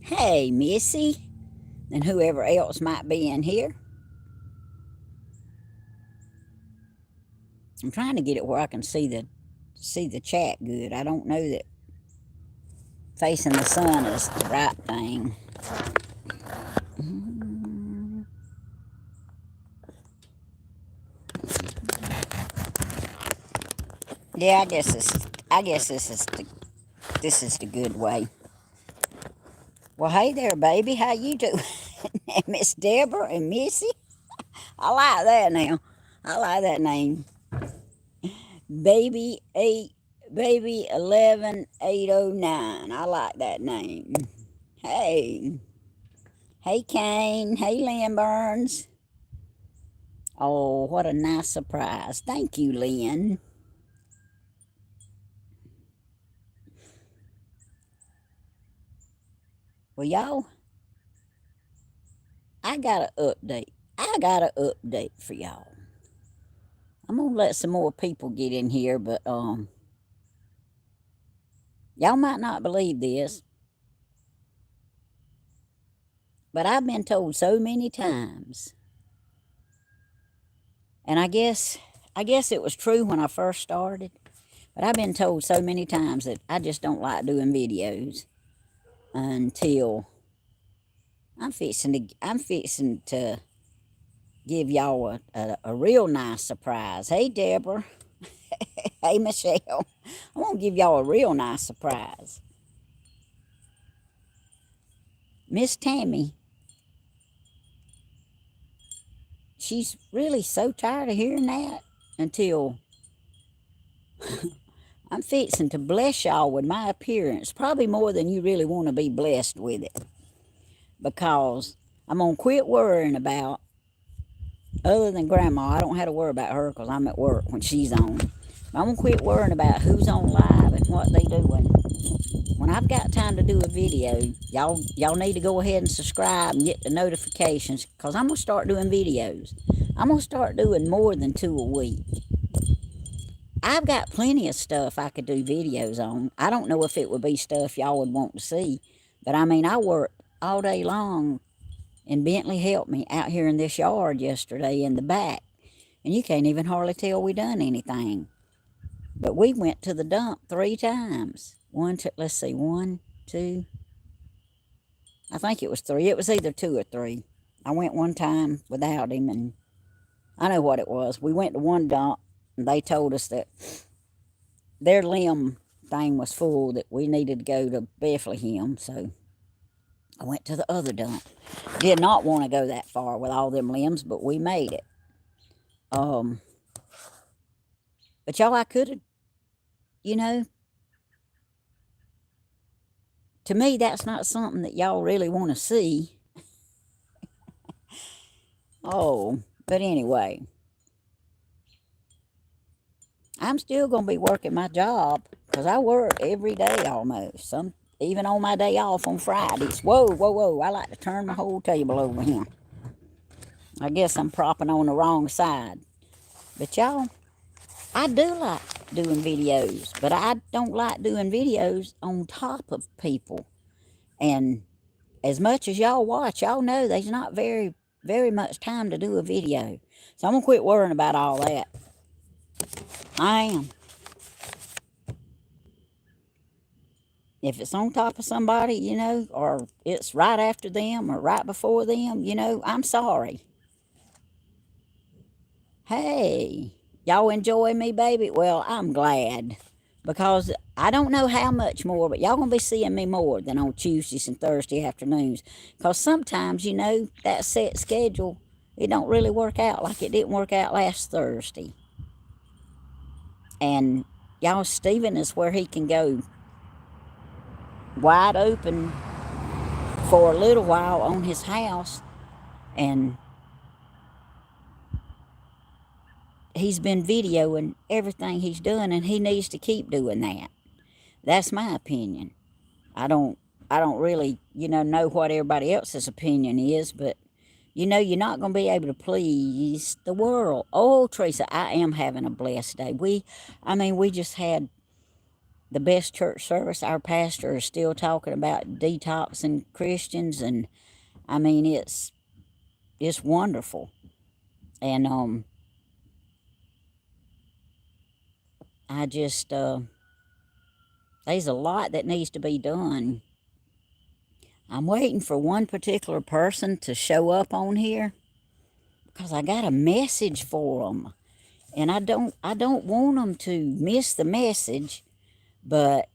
Hey, Missy, and whoever else might be in here. I'm trying to get it where I can see the chat good. I don't know that facing the sun is the right thing. Yeah, I guess this is the good way. Well, hey there, baby. How you doing? Miss Deborah and Missy? I like that now. I like that name. Baby 8, Baby 11809. I like that name. Hey. Hey, Kane. Hey, Lynn Burns. Oh, what a nice surprise. Thank you, Lynn. Well, y'all, I got an update. I got an update for y'all. I'm gonna let some more people get in here, but y'all might not believe this, but I've been told so many times, and I guess it was true when I first started, but I've been told so many times that I just don't like doing videos until I'm fixing to give y'all a real nice surprise. Hey, Deborah. Hey, Michelle. I'm going to give y'all a real nice surprise. Miss Tammy, she's really so tired of hearing that until I'm fixing to bless y'all with my appearance, probably more than you really want to be blessed with it, because I'm going to quit worrying about, other than Grandma, I don't have to worry about her because I'm at work when she's on. I'm going to quit worrying about who's on live and what they doing. When I've got time to do a video, y'all need to go ahead and subscribe and get the notifications, because I'm going to start doing videos. I'm going to start doing more than 2 a week. I've got plenty of stuff I could do videos on. I don't know if it would be stuff y'all would want to see, but I mean, I worked all day long, and Bentley helped me out here in this yard yesterday in the back, and you can't even hardly tell we done anything. But we went to the dump 3 times. Let's see, 1, 2, I think it was 3. It was either 2 or 3. I went one time without him, and I know what it was. We went to one dump, and they told us that their limb thing was full, that we needed to go to Bethlehem, so I went to the other dump. Did not want to go that far with all them limbs, but we made it. But y'all, I could have, you know, to me, that's not something that y'all really want to see. Oh, but anyway, I'm still going to be working my job, because I work every day almost. Even on my day off on Fridays. Whoa, whoa, whoa. I like to turn my whole table over here. I guess I'm propping on the wrong side. But y'all, I do like doing videos, but I don't like doing videos on top of people. And as much as y'all watch, y'all know there's not very, very much time to do a video. So I'm going to quit worrying about all that. I am. If it's on top of somebody, you know, or it's right after them or right before them, you know, I'm sorry. Hey, y'all enjoy me, baby? Well, I'm glad, because I don't know how much more, but y'all going to be seeing me more than on Tuesdays and Thursday afternoons, because sometimes, you know, that set schedule, it don't really work out like it didn't work out last Thursday. And y'all, Stephen is where he can go wide open for a little while on his house, and he's been videoing everything he's done, and he needs to keep doing that. That's my opinion. I don't I don't really, know what everybody else's opinion is, but you're not going to be able to please the world. Oh, Teresa, I am having a blessed day. We just had the best church service. Our pastor is still talking about detoxing Christians, and it's wonderful. And I just there's a lot that needs to be done. I'm waiting for one particular person to show up on here because I got a message for them, and I don't want them to miss the message. But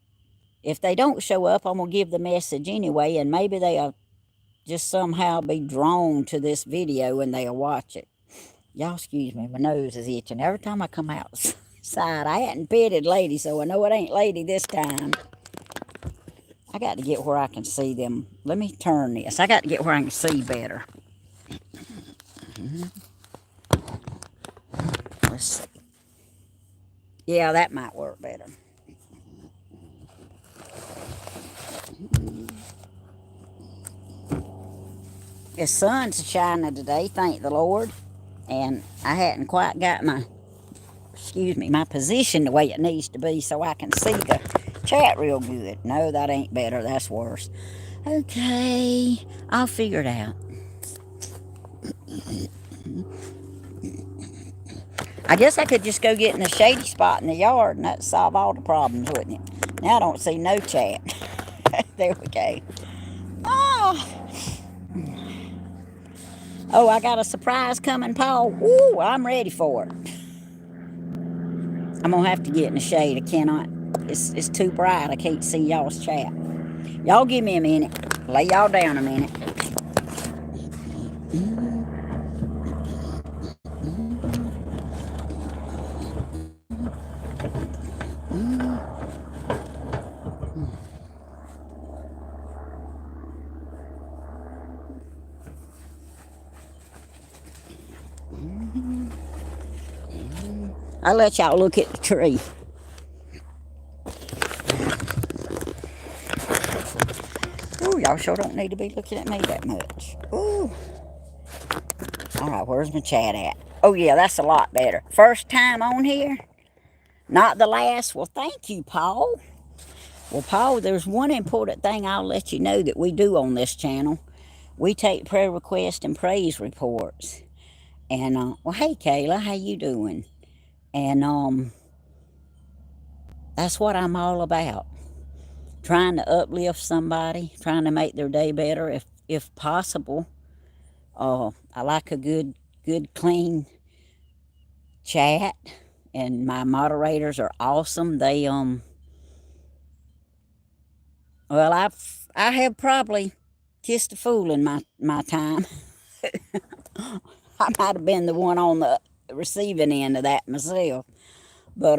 if they don't show up, I'm gonna give the message anyway, and maybe they'll just somehow be drawn to this video and they'll watch it. Y'all excuse me, my nose is itching every time I come outside. I hadn't petted Lady, so I know it ain't Lady this time. I got to get where I can see them. Let me turn this. I got to get where I can see better. Let's see. Yeah, that might work better. The sun's shining today, thank the Lord. And I hadn't quite got my position the way it needs to be so I can see the chat real good. No, that ain't better. That's worse. Okay, I'll figure it out. I guess I could just go get in a shady spot in the yard and that'd solve all the problems, wouldn't it? Now I don't see no chat. There we go. Oh, I got a surprise coming, Paul. Woo, I'm ready for it. I'm going to have to get in the shade. I cannot. It's too bright. I can't see y'all's chat. Y'all give me a minute. Lay y'all down a minute. I'll let y'all look at the tree. Ooh, y'all sure don't need to be looking at me that much. Ooh. All right, where's my chat at? Oh, yeah, that's a lot better. First time on here, not the last. Well, thank you, Paul. Well, Paul, there's one important thing I'll let you know that we do on this channel. We take prayer requests and praise reports. And, well, hey, Kayla, how you doing? And, that's what I'm all about. Trying to uplift somebody, trying to make their day better if possible. I like a good, clean chat, and my moderators are awesome. They well, I have probably kissed a fool in my time. I might have been the one on the receiving end of that myself, but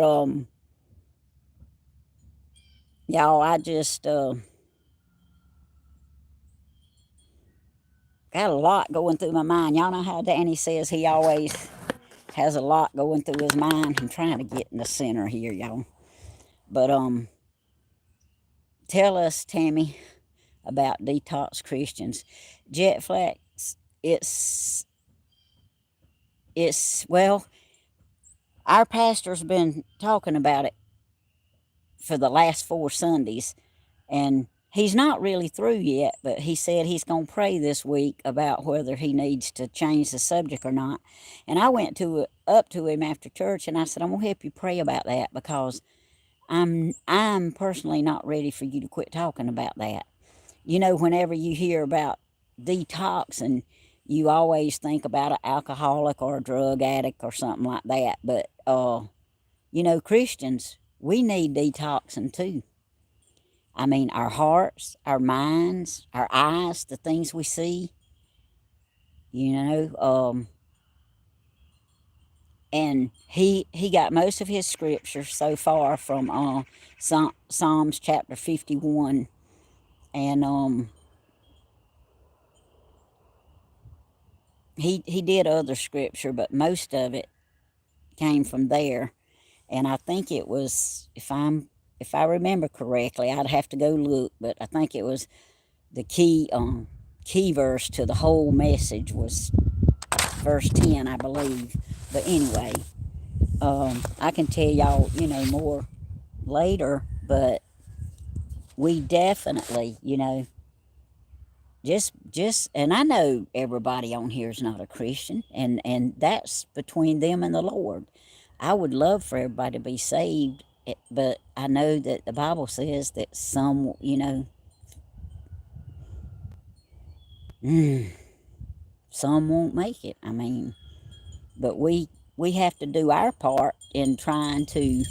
y'all, I just got a lot going through my mind. Y'all know how Danny says he always has a lot going through his mind. I'm trying to get in the center here, y'all. But tell us, Tammy, about detox Christians. Jet flags, it's well, our pastor's been talking about it for the last 4 Sundays, and he's not really through yet, but he said he's going to pray this week about whether he needs to change the subject or not. And I went up to him after church, and I said, I'm going to help you pray about that, because I'm personally not ready for you to quit talking about that. Whenever you hear about detox, and you always think about an alcoholic or a drug addict or something like that. But, Christians, we need detoxing too. Our hearts, our minds, our eyes, the things we see, and he got most of his scripture so far from Psalms chapter 51, and he did other scripture, but most of it came from there. And I think it was, if I remember correctly, I'd have to go look, but I think it was the key verse to the whole message was verse 10, I believe. But anyway, I can tell y'all, more later, but we definitely, just and I know everybody on here is not a Christian, and that's between them and the Lord. I would love for everybody to be saved, but I know that the Bible says that some, some won't make it. I mean, but we have to do our part in trying to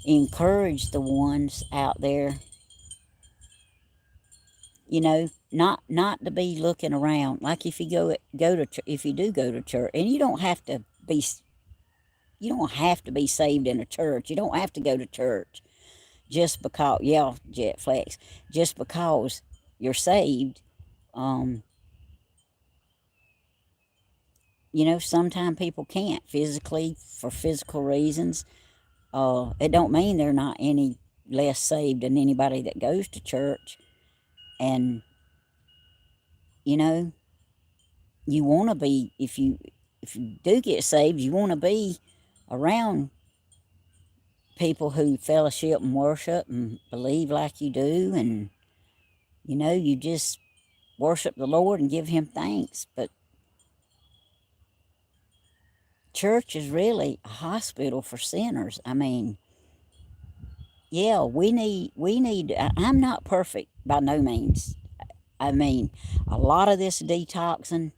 encourage the ones out there, not to be looking around. Like if you if you do go to church, and you don't have to be saved in a church. You don't have to go to church just because, yeah, Jet Flex, just because you're saved. Um, sometimes people can't physically for physical reasons. It don't mean they're not any less saved than anybody that goes to church. And you know, you want to be, if you do get saved, you want to be around people who fellowship and worship and believe like you do, and you just worship the Lord and give him thanks. But church is really a hospital for sinners. I mean, yeah, I'm not perfect by no means. I mean, a lot of this detoxing,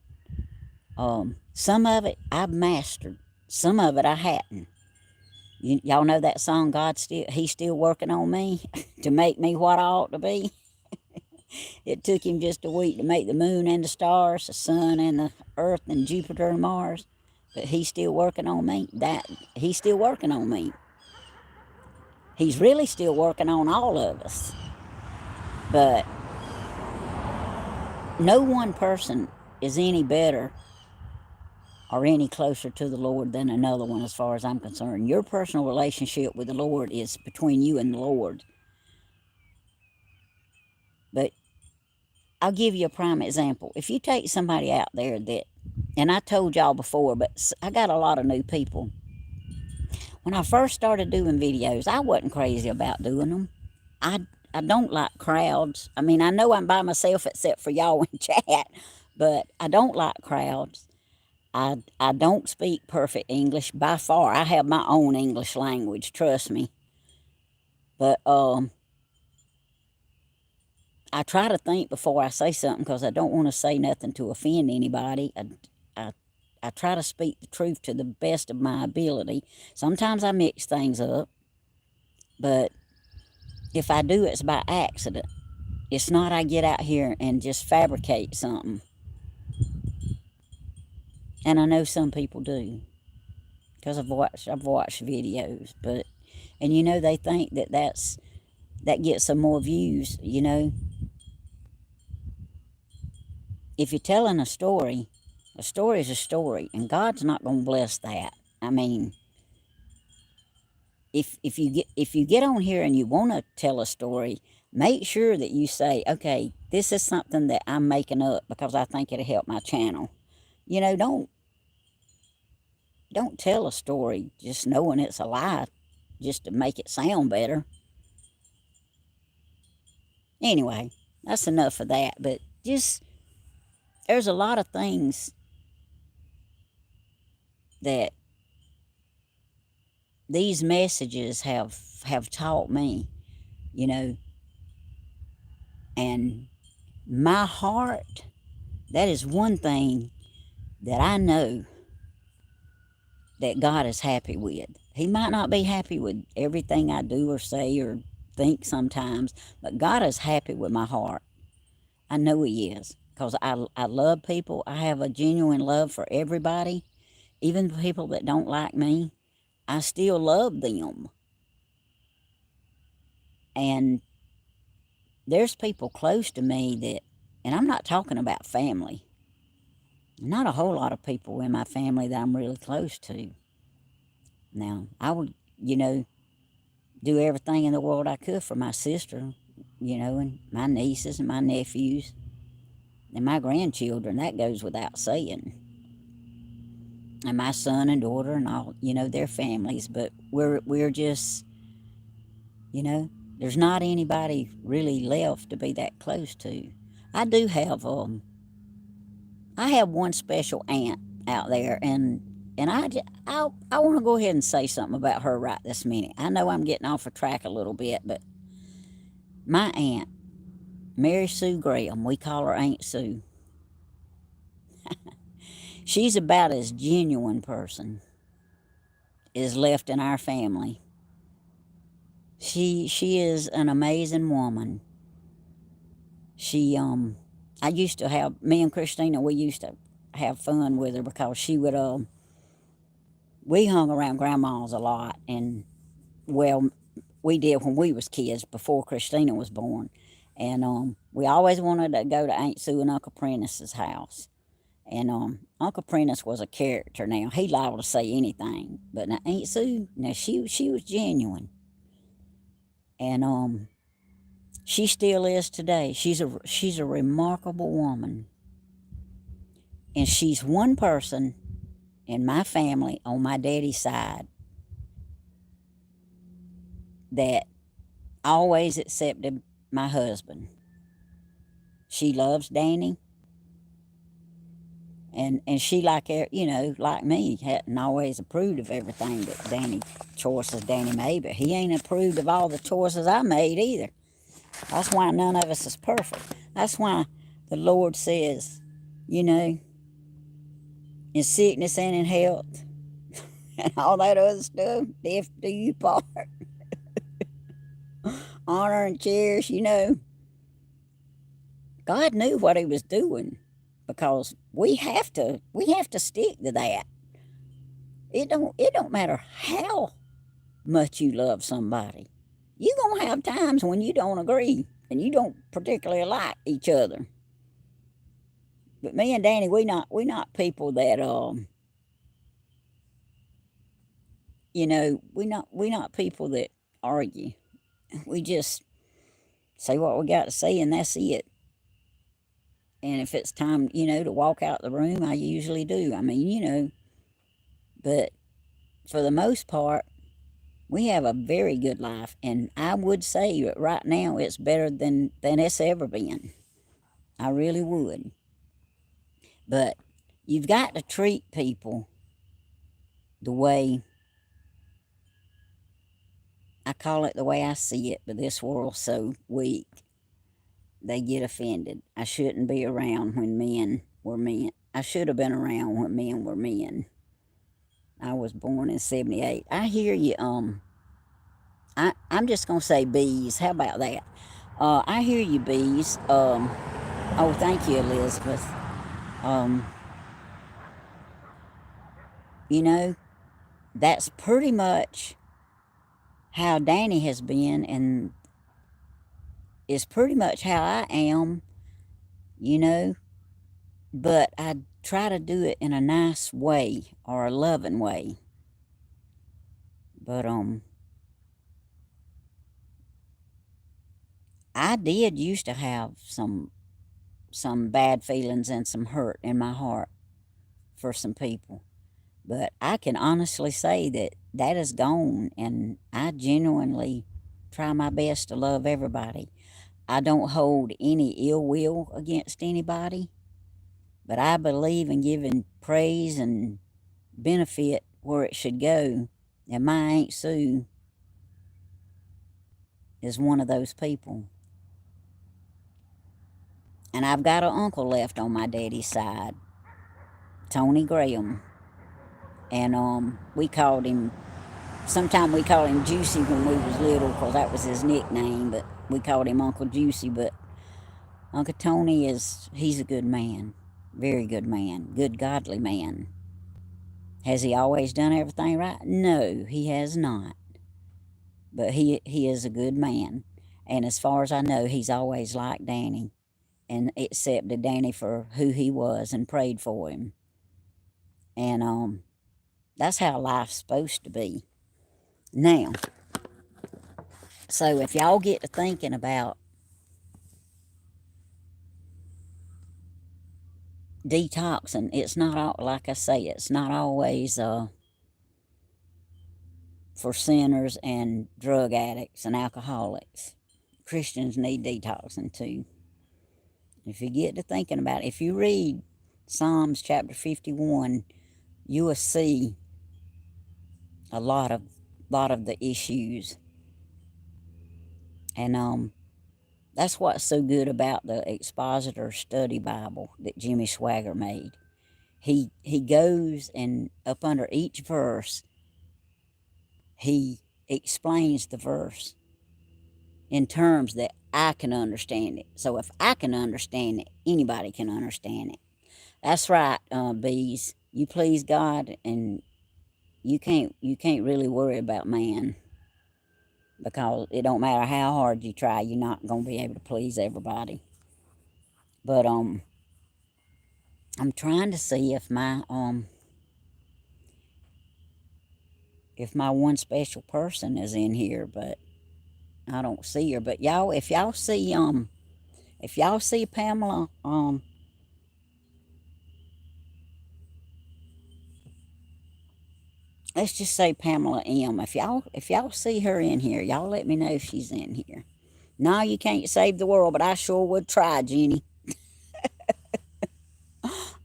some of it I've mastered, some of it I hadn't. Y'all know that song, He's still working on me to make me what I ought to be. It took him just a week to make the moon and the stars, the sun and the earth and Jupiter and Mars. But he's still working on me. He's still working on me. He's really still working on all of us. But no one person is any better or any closer to the Lord than another one, as far as I'm concerned. Your personal relationship with the Lord is between you and the Lord. But I'll give you a prime example. If you take somebody out there that, and I told y'all before, but I got a lot of new people. When I first started doing videos, I wasn't crazy about doing them. I don't like crowds. I mean, I know I'm by myself except for y'all in chat, but I don't like crowds. I don't speak perfect English by far. I have my own English language, trust me. But I try to think before I say something because I don't want to say nothing to offend anybody. I try to speak the truth to the best of my ability. Sometimes I mix things up, but if I do, it's by accident. It's not I get out here and just fabricate something. And I know some people do, because I've watched videos, and they think that gets some more views. If you're telling a story is a story, and God's not going to bless that. I mean, if you get on here and you want to tell a story, make sure that you say, okay, this is something that I'm making up because I think it'll help my channel. Don't tell a story just knowing it's a lie just to make it sound better. Anyway, that's enough of that. But just, there's a lot of things that these messages have taught me, and my heart, that is one thing that I know that God is happy with. He might not be happy with everything I do or say or think sometimes, but God is happy with my heart. I know he is, because I love people. I have a genuine love for everybody, even people that don't like me. I still love them. And there's people close to me that, and I'm not talking about family. Not a whole lot of people in my family that I'm really close to. Now, I would, do everything in the world I could for my sister, and my nieces and my nephews and my grandchildren. That goes without saying. And my son and daughter and all, their families. But we're just, you know, there's not anybody really left to be that close to. I do have I have one special aunt out there, and I want to go ahead and say something about her right this minute. I know I'm getting off a track a little bit, but my aunt, Mary Sue Graham, we call her Aunt Sue. She's about as genuine person as left in our family. She is an amazing woman. She I used to have me and Christina. We used to have fun with her because she would we hung around grandma's a lot, and well, we did when we was kids before Christina was born, and we always wanted to go to Aunt Sue and Uncle Prentice's house. And Uncle Prentice was a character. Now he liable to say anything, but now Aunt Sue, now she was genuine, and she still is today. She's a remarkable woman, and she's one person in my family on my daddy's side that always accepted my husband. She loves Danny, and she like like me hadn't always approved of everything that choices Danny made, but he ain't approved of all the choices I made either. That's why none of us is perfect. That's why the Lord says, in sickness and in health and all that other stuff, death do you part. Honor and cherish, God knew what he was doing, because we have to stick to that. It don't matter how much you love somebody. You're gonna have times when you don't agree and you don't particularly like each other. But me and Danny, we not people that we not people that argue. We just say what we got to say, and that's it. And if it's time, to walk out the room, I usually do. I mean, but for the most part, we have a very good life, and I would say that right now it's better than it's ever been. I really would. But you've got to treat people the way, I call it the way I see it, but this world's so weak, they get offended. I shouldn't be around when men were men. I should have been around when men were men. I was born in 78. I hear you. I'm just going to say bees. How about that? I hear you, bees. Oh, thank you, Elizabeth. Um, that's pretty much how Danny has been, and is pretty much how I am, you know, but I try to do it in a nice way or a loving way. But I did used to have some bad feelings and some hurt in my heart for some people. But I can honestly say that that is gone, and I genuinely try my best to love everybody. I don't hold any ill will against anybody, but I believe in giving praise and benefit where it should go. And my Aunt Sue is one of those people. And I've got an uncle left on my daddy's side, Tony Graham. And sometimes we called him Juicy when we was little, because that was his nickname, but we called him Uncle Juicy. But Uncle Tony he's a good man, very good man, good godly man. Has he always done everything right? No, he has not. But he is a good man. And as far as I know, he's always liked Danny and accepted Danny for who he was and prayed for him. And That's how life's supposed to be. Now, so if y'all get to thinking about detoxing, it's not all, like I say, it's not always for sinners and drug addicts and alcoholics. Christians need detoxing too. If you get to thinking about it, if you read Psalms chapter 51, you will see a lot of the issues. And that's what's so good about the Expositor Study Bible that Jimmy Swagger made. He goes and up under each verse, he explains the verse in terms that I can understand it. So if I can understand it, anybody can understand it. That's right, bees. You please God, and you can't really worry about man, because it don't matter how hard you try, you're not gonna be able to please everybody. But I'm trying to see if my one special person is in here, but I don't see her. But y'all, if y'all see Pamela, let's just say Pamela M. If y'all see her in here, y'all let me know if she's in here. No, you can't save the world, but I sure would try, Jenny.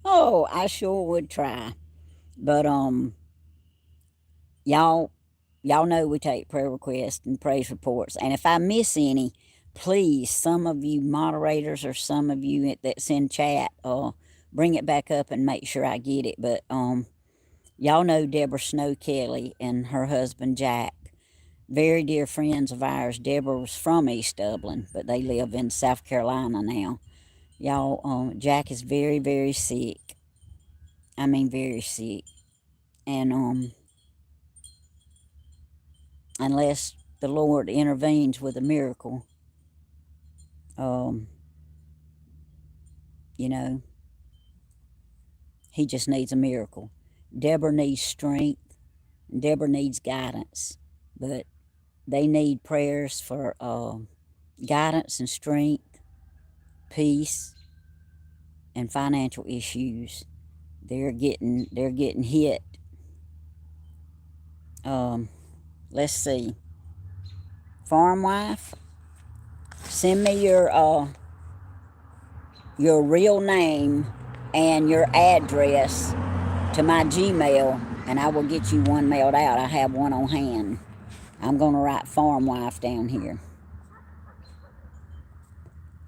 Oh, I sure would try. But y'all y'all know we take prayer requests and praise reports. And if I miss any, please, some of you moderators or some of you that's in chat, bring it back up and make sure I get it. But y'all know Deborah Snow Kelly and her husband Jack, very dear friends of ours. Deborah was from East Dublin, but they live in South Carolina now. Y'all, Jack is very, very sick. I mean, very sick. And unless the Lord intervenes with a miracle, um, you know, he just needs a miracle. Deborah needs strength. Deborah needs guidance. But they need prayers for guidance and strength, peace, and financial issues. They're getting hit. Let's see. Farm wife, send me your real name and your address to my Gmail, and I will get you one mailed out. I have one on hand. I'm going to write farm wife down here.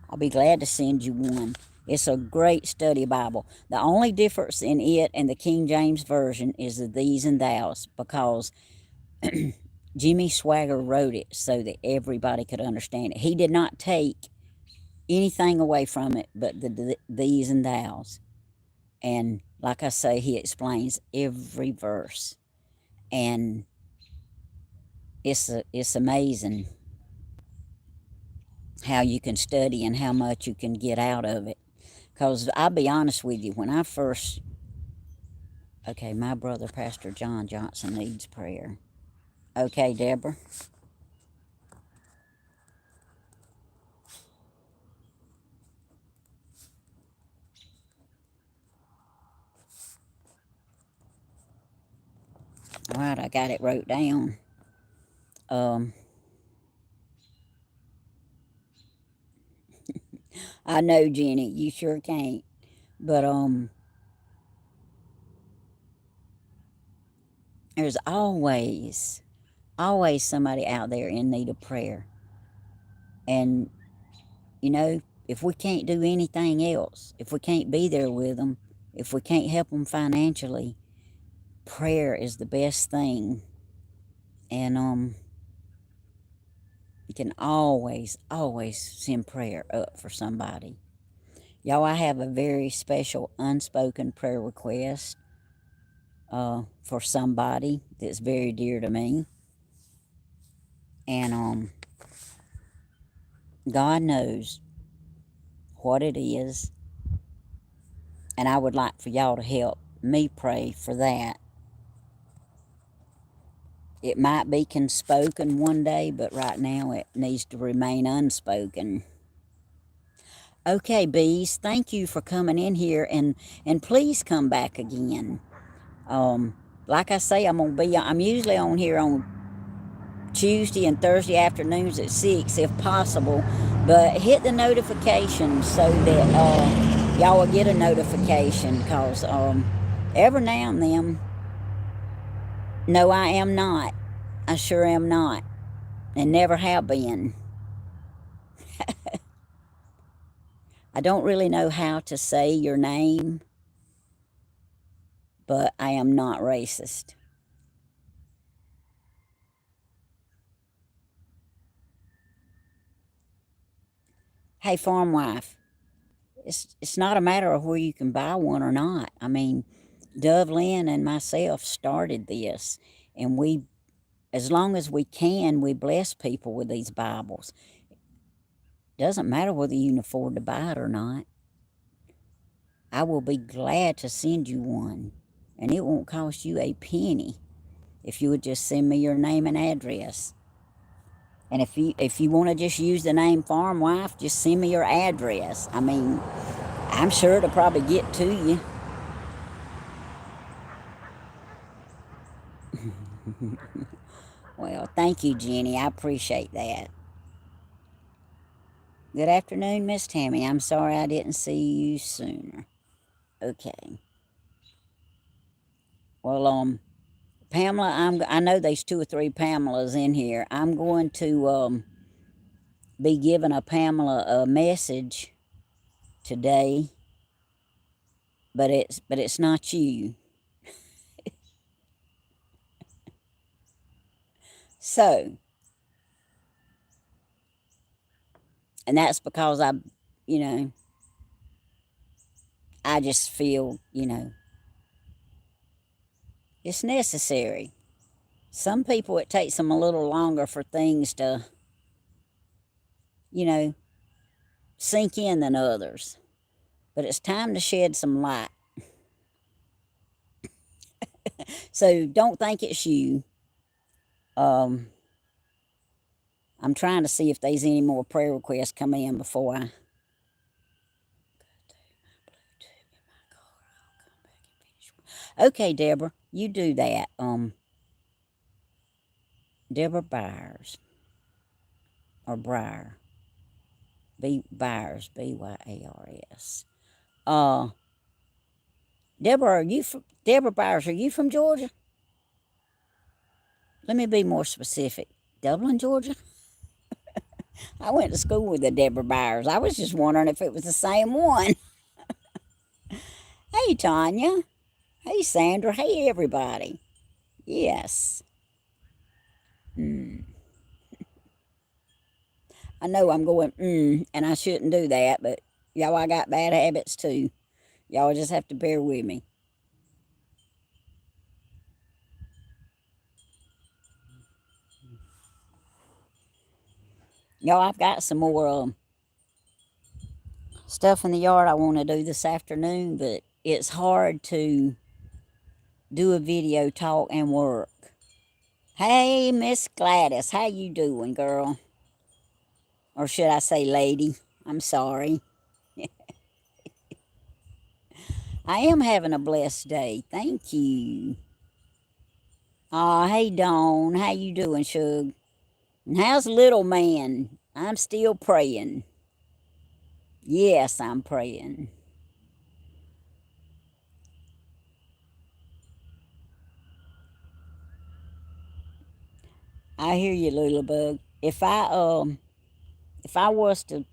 I'll be glad to send you one. It's a great study Bible. The only difference in it and the King James Version is the these and thous, because Jimmy Swagger wrote it so that everybody could understand it. He did not take anything away from it but the these and thous. And like I say, he explains every verse. And it's amazing how you can study and how much you can get out of it. Because I'll be honest with you, when I first... Okay, my brother, Pastor John Johnson, needs prayer. Okay, Deborah? All right, I got it wrote down. I know, Jenny, you sure can't. But there's always somebody out there in need of prayer. And, you know, if we can't do anything else, if we can't be there with them, if we can't help them financially, prayer is the best thing. And you can always send prayer up for somebody. Y'all, I have a very special unspoken prayer request for somebody that's very dear to me. And God knows what it is. And I would like for y'all to help me pray for that. It might be spoken one day, but right now it needs to remain unspoken. Okay, bees, thank you for coming in here, and please come back again. Like I say, I'm usually on here on Tuesday and Thursday afternoons at 6 if possible, but hit the notification so that y'all will get a notification, because every now and then, no, I am not. I sure am not, and never have been. I don't really know how to say your name, but I am not racist. Hey, farm wife, it's not a matter of where you can buy one or not. I mean, Dublin and myself started this, and as long as we can, we bless people with these Bibles. Doesn't matter whether you can afford to buy it or not. I will be glad to send you one, and it won't cost you a penny if you would just send me your name and address. And if you want to just use the name Farm Wife, just send me your address. I mean, I'm sure it'll probably get to you. Well, thank you, Jenny. I appreciate that. Good afternoon, Miss Tammy. I'm sorry I didn't see you sooner. Okay. Well, Pamela, I know there's 2 or 3 Pamelas in here. I'm going to be giving a Pamela a message today, but it's not you. So, and that's because I just feel, it's necessary. Some people, it takes them a little longer for things to, sink in than others. But it's time to shed some light. So don't think it's you. I'm trying to see if there's any more prayer requests come in before I. Okay, Deborah, you do that. Deborah Byers. Or Briar. Byers, Byars. Deborah Byers, are you from Georgia? Let me be more specific. Dublin, Georgia? I went to school with the Deborah Byers. I was just wondering if it was the same one. Hey, Tanya. Hey, Sandra. Hey, everybody. Yes. I know I'm going, and I shouldn't do that, but y'all, I got bad habits too. Y'all just have to bear with me. Y'all, I've got some more stuff in the yard I want to do this afternoon, but it's hard to do a video, talk, and work. Hey, Miss Gladys, how you doing, girl? Or should I say lady? I'm sorry. I am having a blessed day. Thank you. Aw, hey, Dawn. How you doing, Shug? And how's little man? I'm still praying. Yes, I'm praying. I hear you, little bug. If I was to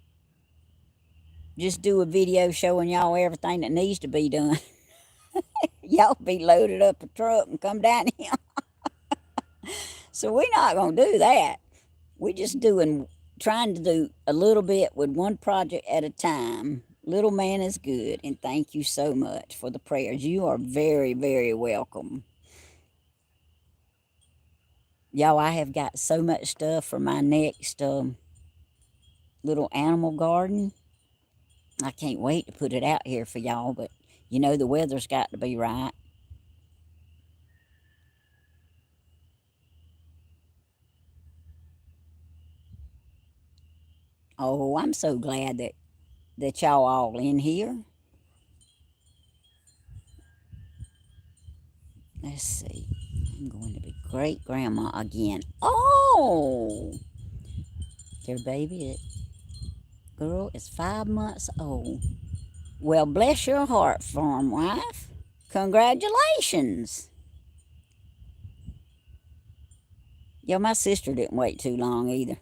just do a video showing y'all everything that needs to be done, y'all be loaded up a truck and come down here. So we're not gonna do that. We're just trying to do a little bit with one project at a time. Little man is good, and thank you so much for the prayers. You are very, very welcome. Y'all, I have got so much stuff for my next little animal garden. I can't wait to put it out here for y'all, but the weather's got to be right. Oh, I'm so glad that y'all all in here. Let's see. I'm going to be great grandma again. Oh, their baby girl is 5 months old. Well, bless your heart, farm wife. Congratulations. Yeah, my sister didn't wait too long either.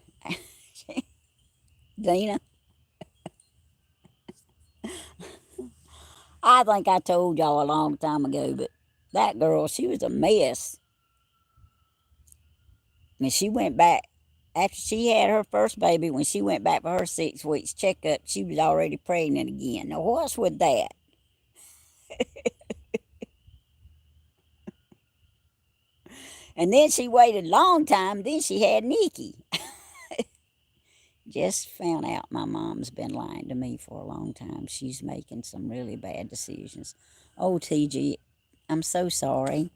Dina, I think I told y'all a long time ago, but that girl, she was a mess. And she went back after she had her first baby. When she went back for her 6 weeks checkup, she was already pregnant again. Now, what's with that? And then she waited a long time. Then she had Nikki. Just found out my mom's been lying to me for a long time. She's making some really bad decisions. Oh, TG, I'm so sorry.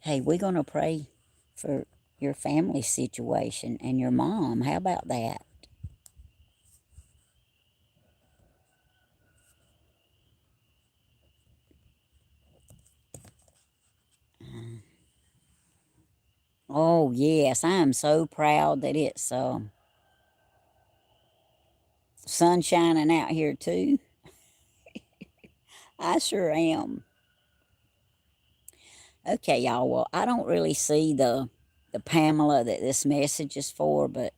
Hey, we're going to pray for your family situation and your mom. How about that? Oh, yes, I am so proud that it's sun shining out here, too. I sure am. Okay, y'all. Well, I don't really see the Pamela that this message is for, but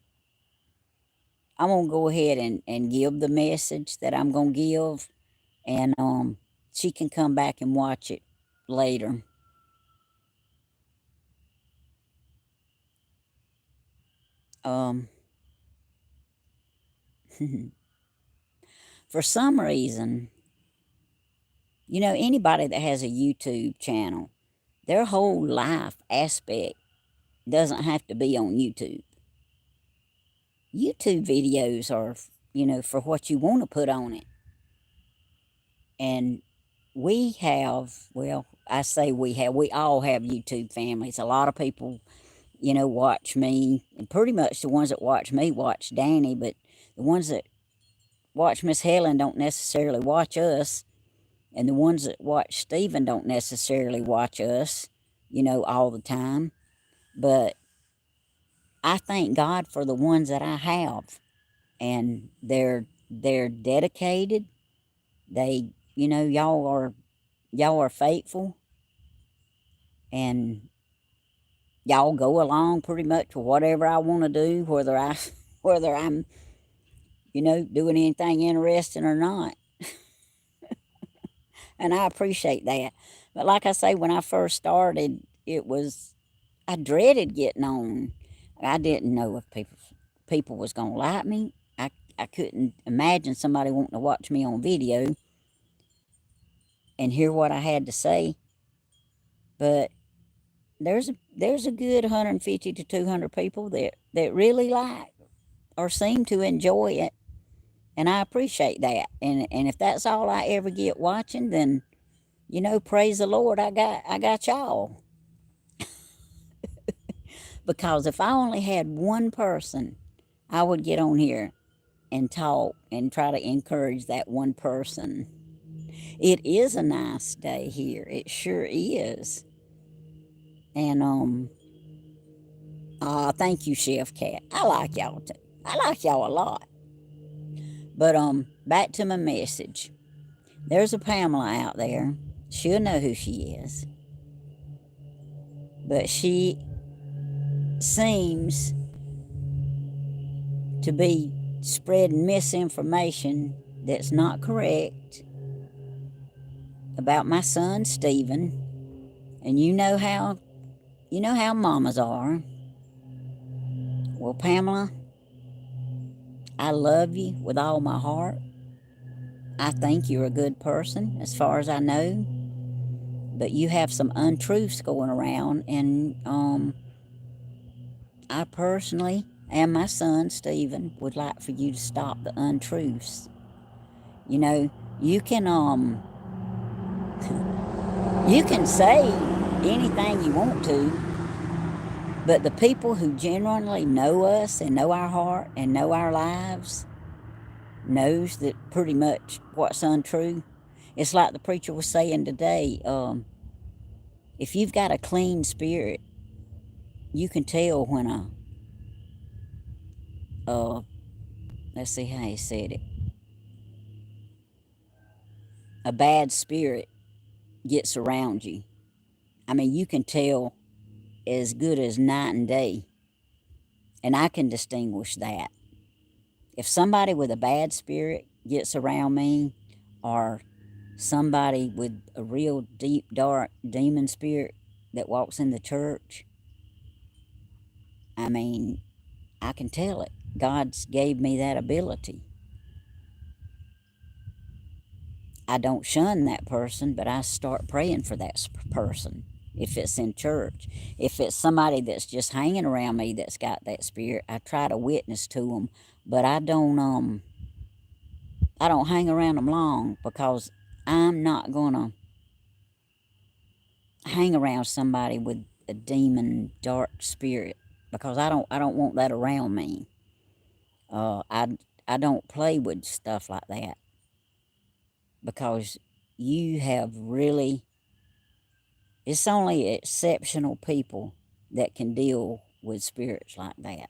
I'm going to go ahead and give the message that I'm going to give, and she can come back and watch it later. Um, for some reason, anybody that has a YouTube channel, their whole life aspect doesn't have to be on YouTube. YouTube videos are, for what you want to put on it. And we have, well, I say we all have YouTube families. A lot of people, watch me. And pretty much the ones that watch me watch Danny, but the ones that watch Miss Helen don't necessarily watch us. And the ones that watch Stephen don't necessarily watch us, all the time. But I thank God for the ones that I have. And they're dedicated. They, y'all are faithful. And y'all go along pretty much with whatever I want to do, whether I'm, doing anything interesting or not. And I appreciate that. But like I say, when I first started, I dreaded getting on. I didn't know if people was gonna like me. I couldn't imagine somebody wanting to watch me on video and hear what I had to say. But there's a good 150 to 200 people that really like or seem to enjoy it, and I appreciate that. And if that's all I ever get watching, then praise the Lord, I got y'all. Because if I only had one person, I would get on here and talk and try to encourage that one person. It is a nice day here. It sure is. And thank you, Chef Cat. I like y'all too. I like y'all a lot. But back to my message. There's a Pamela out there. She'll know who she is. But she seems to be spreading misinformation that's not correct about my son Stephen. And you know how mamas are. Well, Pamela, I love you with all my heart. I think you're a good person as far as I know. But you have some untruths going around, and I personally and my son Stephen would like for you to stop the untruths. You can you can say anything you want to, but the people who genuinely know us and know our heart and know our lives, knows that pretty much what's untrue. It's like the preacher was saying today. If you've got a clean spirit, you can tell when uh, let's see how he said it, a bad spirit gets around you. I mean, you can tell as good as night and day, and I can distinguish that. If somebody with a bad spirit gets around me, or somebody with a real deep, dark demon spirit that walks in the church, I mean, I can tell it. God's gave me that ability. I don't shun that person, but I start praying for that person if it's in church. If it's somebody that's just hanging around me that's got that spirit, I try to witness to them, but I don't hang around them long, because I'm not gonna hang around somebody with a demon dark spirit, because I don't want that around me. I don't play with stuff like that, because you have really, it's only exceptional people that can deal with spirits like that.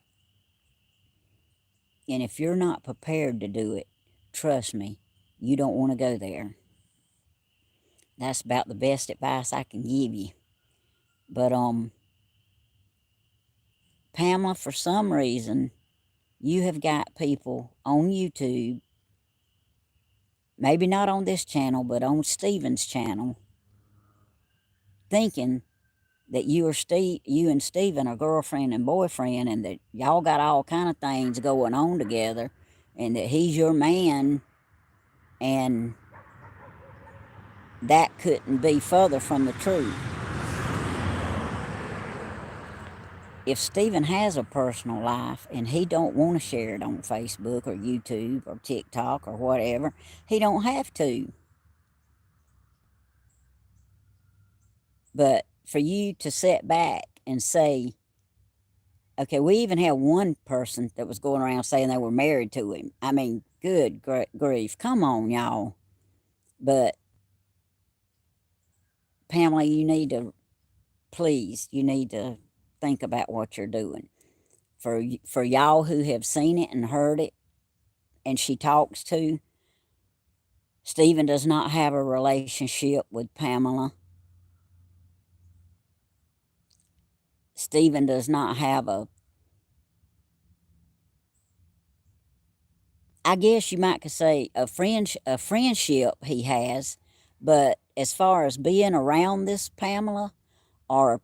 And if you're not prepared to do it, trust me, you don't want to go there. That's about the best advice I can give you. But Pamela, for some reason, you have got people on YouTube, maybe not on this channel, but on Stephen's channel, thinking that you and Stephen are girlfriend and boyfriend, and that y'all got all kind of things going on together, and that he's your man, and that couldn't be further from the truth. If Stephen has a personal life and he don't want to share it on Facebook or YouTube or TikTok or whatever, he don't have to. But for you to sit back and say, okay, we even had one person that was going around saying they were married to him. I mean, good grief. Come on, y'all. But Pamela, you need to, please, you need to think about what you're doing. For y'all who have seen it and heard it, and she talks to, Stephen does not have a relationship with Pamela. Stephen does not have I guess you might could say a friendship he has, but as far as being around this Pamela, or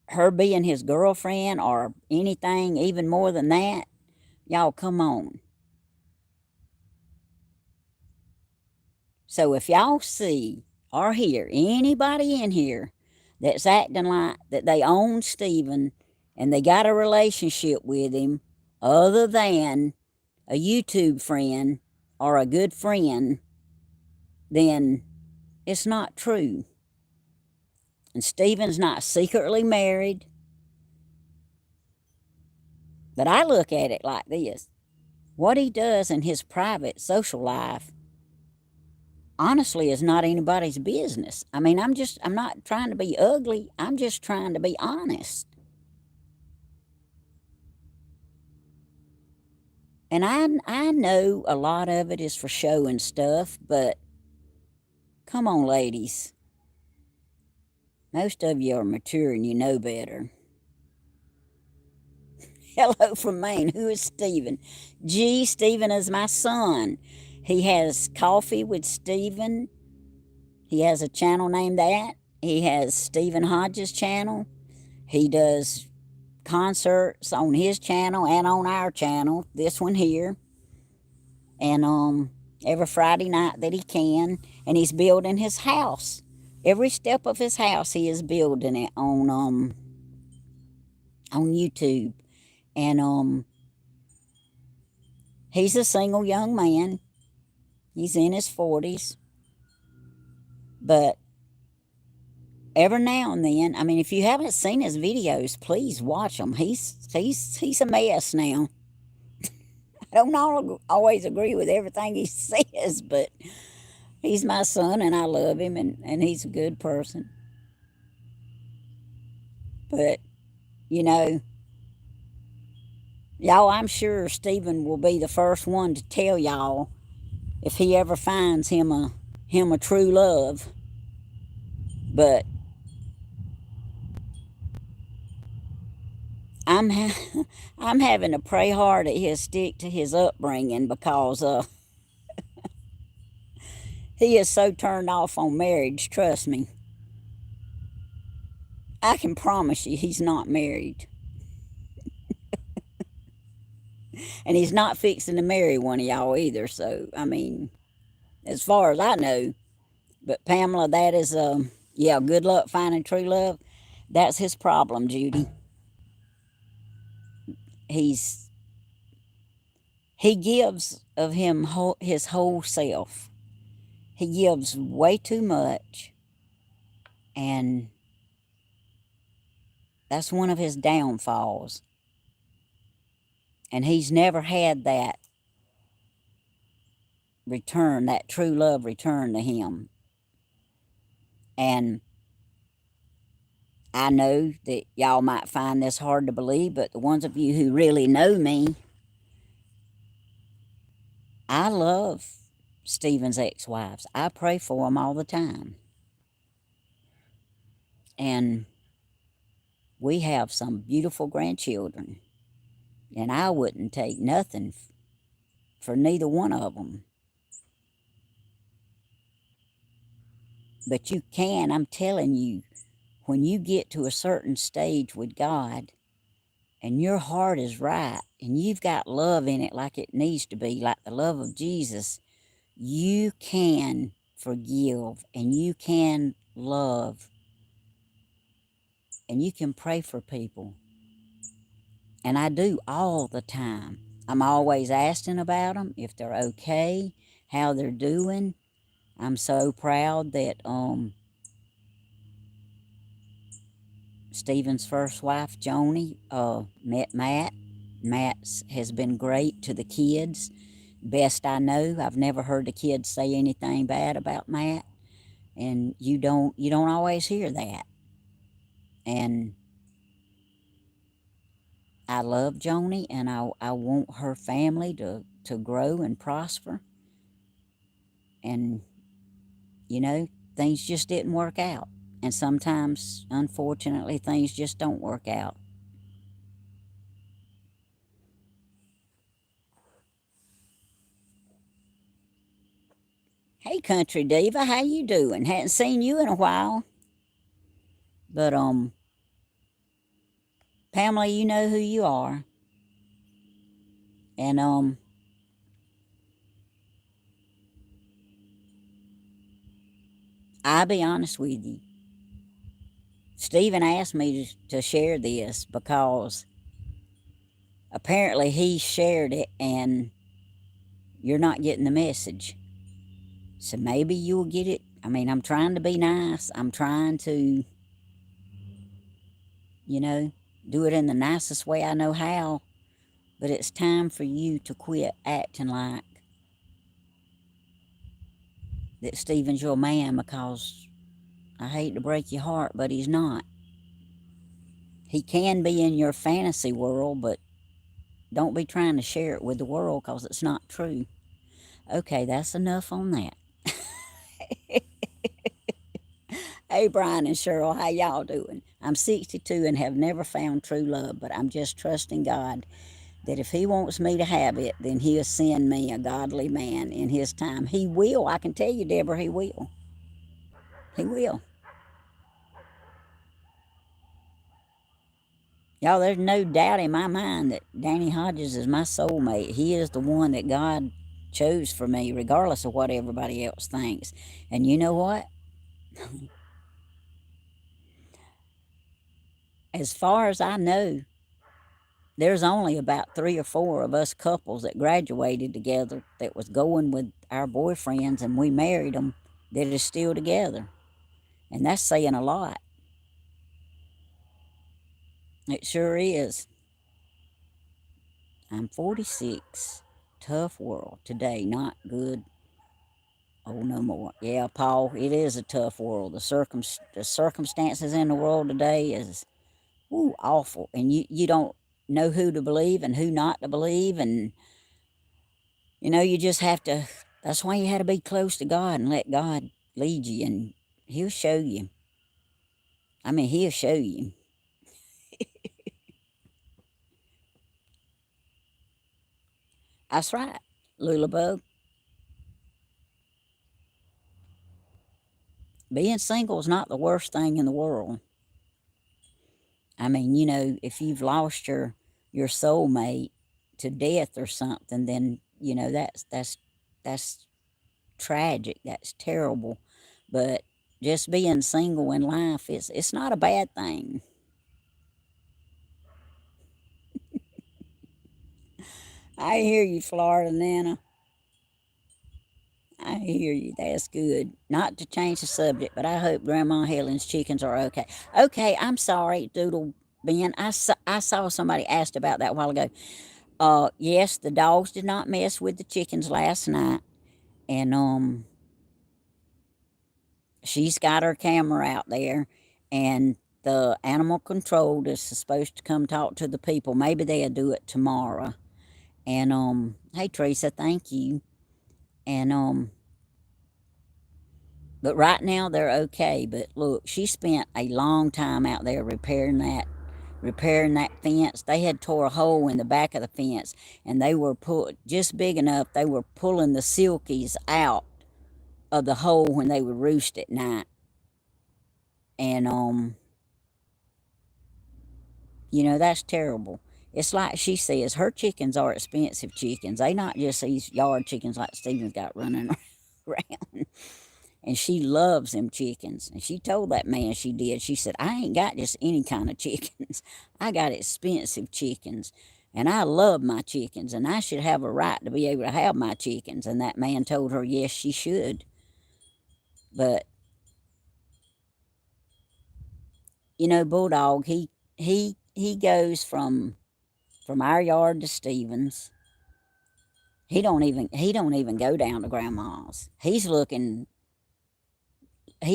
her being his girlfriend, or anything even more than that, y'all come on. So if y'all see or hear anybody in here that's acting like that they own Stephen and they got a relationship with him other than a YouTube friend or a good friend, then it's not true. And Stephen's not secretly married. But I look at it like this. What he does in his private social life honestly is not anybody's business. I mean, I'm not trying to be ugly. I'm just trying to be honest. And I know a lot of it is for show and stuff, but come on, ladies. Most of you are mature and you know better. Hello from Maine. Who is Stephen? Gee, Stephen is my son. He has Coffee with Stephen. He has a channel named that. He has Stephen Hodges' channel. He does concerts on his channel and on our channel, this one here. And every Friday night that he can. And he's building his house. Every step of his house he is building it on YouTube. And he's a single young man. He's in his 40s. But every now and then, I mean, if you haven't seen his videos, please watch them. He's a mess now. I don't always agree with everything he says, but he's my son and I love him, and he's a good person. But, you know, y'all, I'm sure Stephen will be the first one to tell y'all if he ever finds him a true love. But I'm I'm having to pray hard that he'll stick to his upbringing because he is so turned off on marriage. Trust me, I can promise you he's not married, and he's not fixing to marry one of y'all either. So I mean, as far as I know, but Pamela, that is yeah, good luck finding true love. That's his problem, Judy. He's he gives of his whole self. He gives way too much, and that's one of his downfalls. And he's never had that return, that true love return to him. And I know that y'all might find this hard to believe, but the ones of you who really know me, I love Stephen's ex-wives. I pray for them all the time. And we have some beautiful grandchildren. And I wouldn't take nothing for neither one of them. But you can, I'm telling you, when you get to a certain stage with God and your heart is right and you've got love in it like it needs to be, like the love of Jesus, you can forgive and you can love and you can pray for people. And I do all the time. I'm always asking about them, if they're okay, how they're doing. I'm so proud that Stephen's first wife, Joni, met Matt. Matt has been great to the kids. Best I know, I've never heard the kids say anything bad about Matt, and you don't always hear that. And I love Joni, and I want her family to grow and prosper. And you know, things just didn't work out, and sometimes, unfortunately, things just don't work out. Hey, country diva, how you doing? Hadn't seen you in a while. But Pamela, you know who you are. And I'll be honest with you. Stephen asked me to share this because apparently he shared it and you're not getting the message. So maybe you'll get it. I mean, I'm trying to be nice. I'm trying to, you know, do it in the nicest way I know how. But it's time for you to quit acting like that Stephen's your man, because I hate to break your heart, but he's not. He can be in your fantasy world, but don't be trying to share it with the world because it's not true. Okay, that's enough on that. Hey, Brian and Cheryl, how y'all doing? I'm 62 and have never found true love, but I'm just trusting God that if He wants me to have it, then He'll send me a godly man in His time. He will. I can tell you, Deborah, He will. He will. Y'all, there's no doubt in my mind that Danny Hodges is my soulmate. He is the one that God chose for me, regardless of what everybody else thinks. And you know what? As far as I know, there's only about 3 or 4 of us couples that graduated together that was going with our boyfriends and we married them that is still together. And that's saying a lot. It sure is. I'm 46. Tough world today, not good. Oh, no more. Yeah, Paul, it is a tough world. The circumstances in the world today is awful, and you don't know who to believe and who not to believe, and you just have to. That's why you had to be close to God and let God lead you, and He'll show you. I mean, He'll show you. That's right, Lulabug. Being single is not the worst thing in the world. I mean, if you've lost your soulmate to death or something, then that's tragic. That's terrible. But just being single in life it's not a bad thing. I hear you, Florida Nana. I hear you. That's good. Not to change the subject, but I hope Grandma Helen's chickens are okay. Okay, I'm sorry, Doodle Ben. I saw somebody asked about that a while ago. Yes, the dogs did not mess with the chickens last night, and she's got her camera out there, and the animal control is supposed to come talk to the people. Maybe they'll do it tomorrow. And hey Teresa, thank you. And but right now they're okay. But look, she spent a long time out there repairing that fence. They had tore a hole in the back of the fence, and they were just big enough. They were pulling the silkies out of the hole when they would roost at night. And that's terrible. It's like she says, her chickens are expensive chickens. They not just these yard chickens like Stephen's got running around. And she loves them chickens. And she told that man she did. She said, I ain't got just any kind of chickens. I got expensive chickens. And I love my chickens. And I should have a right to be able to have my chickens. And that man told her, yes, she should. But, Bulldog, he goes from our yard to Stephen's. He don't even go down to Grandma's. He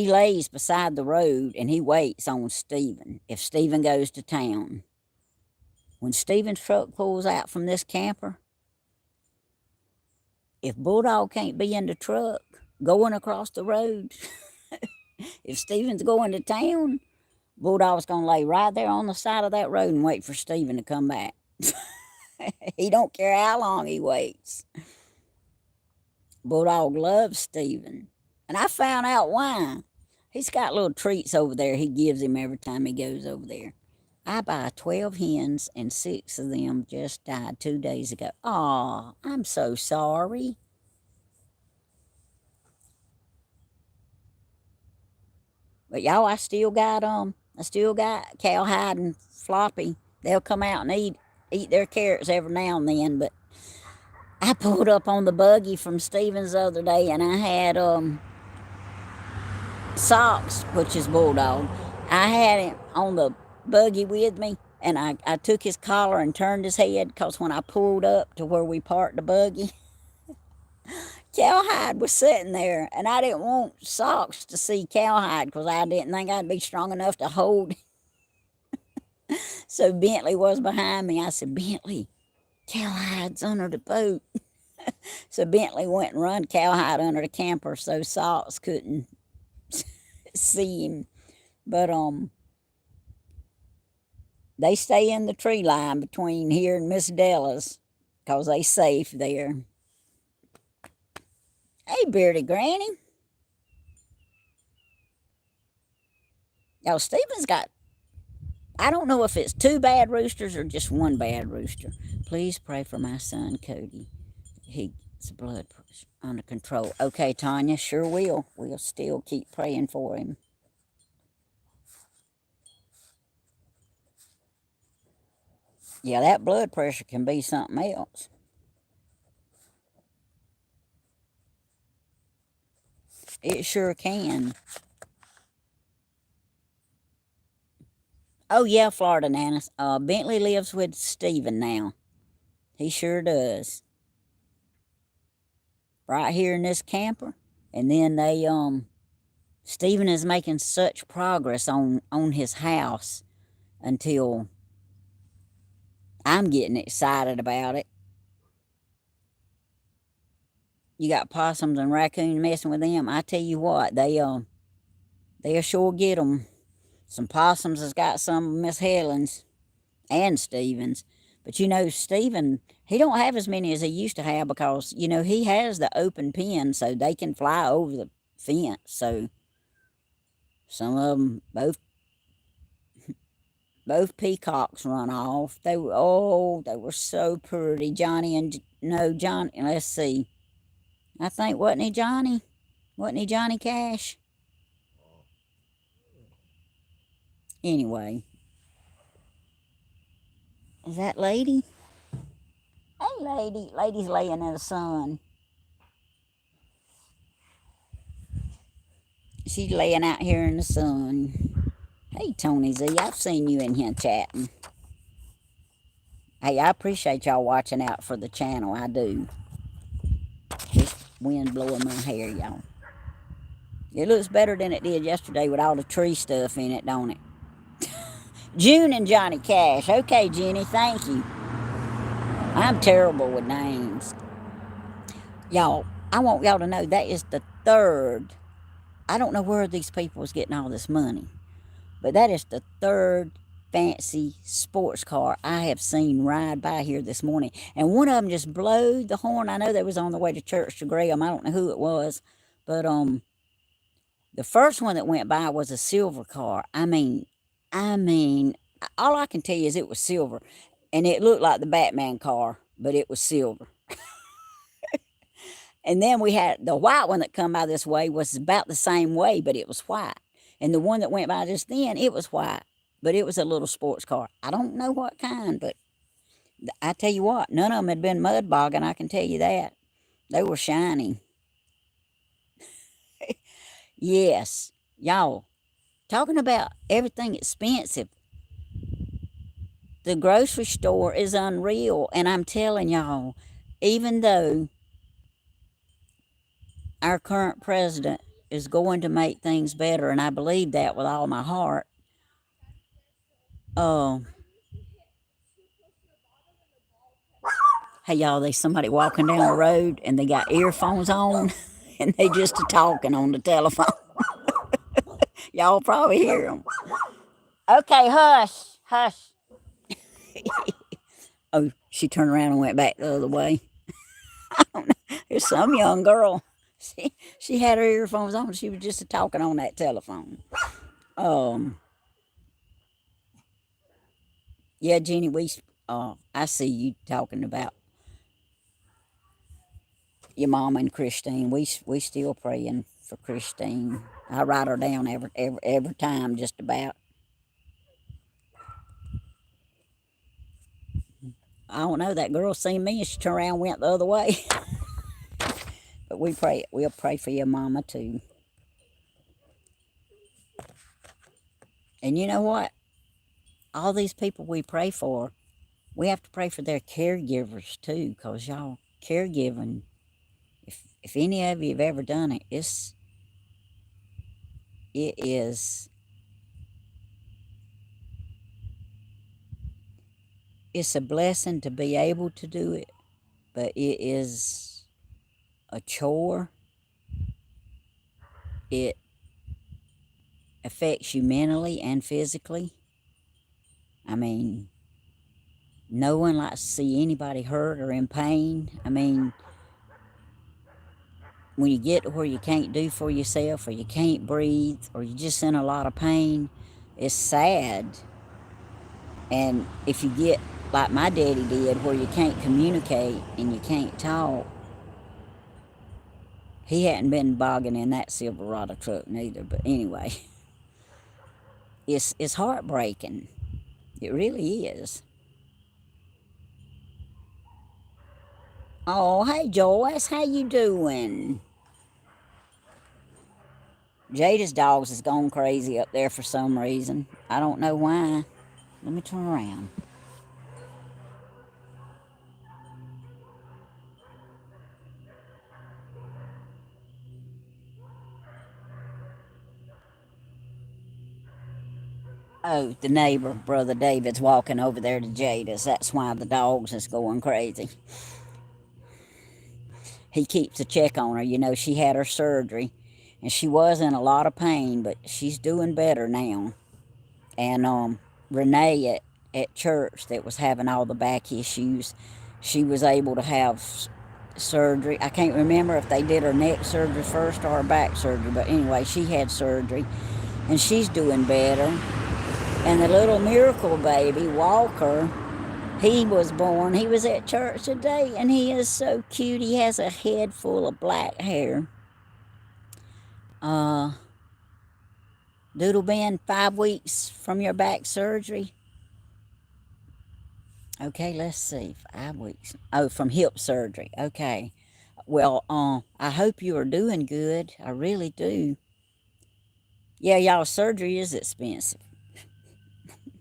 lays beside the road and he waits on Stephen if Stephen goes to town. When Stephen's truck pulls out from this camper, if Bulldog can't be in the truck going across the road, if Stephen's going to town, Bulldog's going to lay right there on the side of that road and wait for Stephen to come back. He don't care how long he waits. Bulldog loves Stephen. And I found out why. He's got little treats over there he gives him every time he goes over there. I buy 12 hens and 6 of them just died 2 days ago. Aw, I'm so sorry. But y'all, I still got Cowhide and Floppy. They'll come out and eat their carrots every now and then. But I pulled up on the buggy from Stevens the other day, and I had Socks, which is Bulldog. I had him on the buggy with me, and I took his collar and turned his head because when I pulled up to where we parked the buggy, Cowhide was sitting there, and I didn't want Socks to see Cowhide because I didn't think I'd be strong enough to hold him. So Bentley was behind me. I said, Bentley, Cowhide's under the boat. So Bentley went and run Cowhide under the camper so Socks couldn't see him. But they stay in the tree line between here and Miss Della's because they safe there. Hey, Beardy Granny. Now, Stephen's got, I don't know if it's 2 bad roosters or just 1 bad rooster. Please pray for my son, Cody. He gets blood pressure under control. Okay, Tanya, sure will. We'll still keep praying for him. Yeah, that blood pressure can be something else. It sure can. Oh, yeah, Florida Nana. Bentley lives with Stephen now. He sure does. right here in this camper. And then Stephen is making such progress on his house until I'm getting excited about it. You got possums and raccoons messing with them. I tell you what, they'll sure get them. Some possums has got some of Miss Helen's and Stephen's. But Stephen, he don't have as many as he used to have because, he has the open pen so they can fly over the fence. So some of them, both peacocks run off. They were so pretty. Johnny and, no, Johnny, let's see. I think, wasn't he Johnny? Wasn't he Johnny Cash? Anyway. Is that lady? Hey, lady. Lady's laying in the sun. She's laying out here in the sun. Hey, Tony Z, I've seen you in here chatting. Hey, I appreciate y'all watching out for the channel. I do. This wind blowing my hair, y'all. It looks better than it did yesterday with all the tree stuff in it, don't it? June and Johnny Cash. Okay, Jenny, thank you. I'm terrible with names. Y'all, I want y'all to know that is the third. I don't know where these people is getting all this money, but that is the third fancy sports car I have seen ride by here this morning. And one of them just blowed the horn. I know they was on the way to church to Graham. I don't know who it was, but the first one that went by was a silver car. I mean, all I can tell you is it was silver, and it looked like the Batman car, but it was silver. And then we had the white one that come by this way was about the same way, but it was white. And the one that went by just then, it was white, but it was a little sports car. I don't know what kind, but I tell you what, none of them had been mud bogging, I can tell you that. They were shiny. Yes, y'all, talking about everything expensive. The grocery store is unreal, and I'm telling y'all, even though our current president is going to make things better, and I believe that with all my heart. Hey, y'all, there's somebody walking down the road, and they got earphones on, and they just talking on the telephone. Y'all probably hear them. Okay, hush, hush. Oh, she turned around and went back the other way. I don't know. There's some young girl. She had her earphones on. She was just talking on that telephone. Yeah, Jenny, I see you talking about your mom and Christine. We still praying for Christine. I write her down every time, just about. I don't know. That girl seen me and she turned around and went the other way. But we'll pray for your mama too. And you know what? All these people we pray for, we have to pray for their caregivers too, because y'all, caregiving, if any of you have ever done it, it's a blessing to be able to do it, but it is a chore. It affects you mentally and physically. I mean, no one likes to see anybody hurt or in pain. I mean, when you get to where you can't do for yourself, or you can't breathe, or you're just in a lot of pain, it's sad. And if you get like my daddy did, where you can't communicate and you can't talk, he hadn't been bogging in that Silverado truck neither. But anyway, it's heartbreaking. It really is. Oh, hey Joyce, how you doing? Jada's dogs is gone crazy up there for some reason. I don't know why. Let me turn around. Oh, the neighbor, Brother David's walking over there to Jada's. That's why the dogs is going crazy. He keeps a check on her. You know, she had her surgery, and she was in a lot of pain, but she's doing better now. And Renee at church that was having all the back issues, she was able to have surgery. I can't remember if they did her neck surgery first or her back surgery, but anyway, she had surgery, and she's doing better. And the little miracle baby, Walker, he was born. He was at church today, and he is so cute. He has a head full of black hair. Doodle been 5 weeks from your back surgery. Okay, let's see. 5 weeks. Oh, from hip surgery. Okay. Well, I hope you are doing good. I really do. Yeah, y'all, surgery is expensive.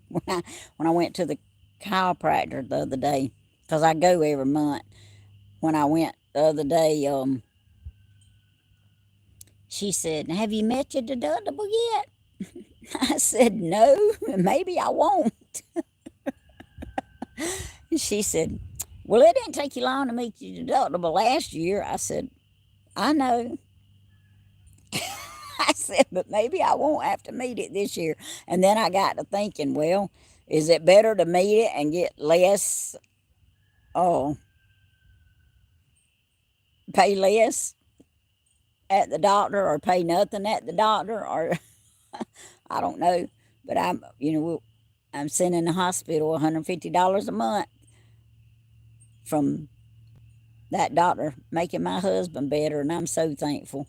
When I went to the chiropractor the other day, because I go every month. When I went the other day, she said, "Have you met your deductible yet?" I said, "No, maybe I won't." She said, "Well, it didn't take you long to meet your deductible last year." I said, "I know." I said, "But maybe I won't have to meet it this year." And then I got to thinking, well, is it better to meet it and get less, oh, pay less at the doctor, or pay nothing at the doctor, or I don't know. But I'm sending the hospital $150 a month from that doctor making my husband better, and I'm so thankful.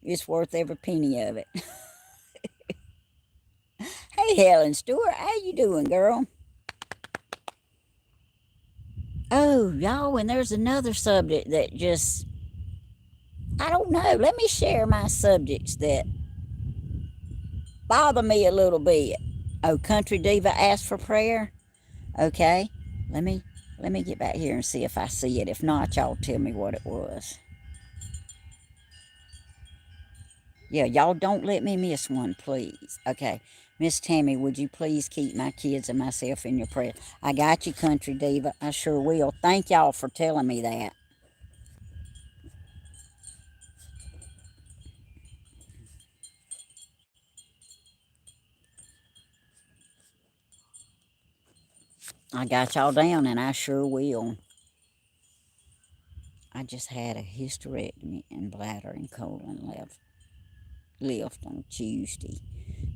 It's worth every penny of it. Hey, Helen Stewart, how you doing, girl? Oh, y'all, and there's another subject that just, I don't know. Let me share my subjects that bother me a little bit. Oh, Country Diva asked for prayer. Okay, let me get back here and see if I see it. If not, y'all tell me what it was. Yeah, y'all don't let me miss one, please. Okay, Miss Tammy, would you please keep my kids and myself in your prayer? I got you, Country Diva. I sure will. Thank y'all for telling me that. I got y'all down, and I sure will. I just had a hysterectomy and bladder and colon lift on Tuesday,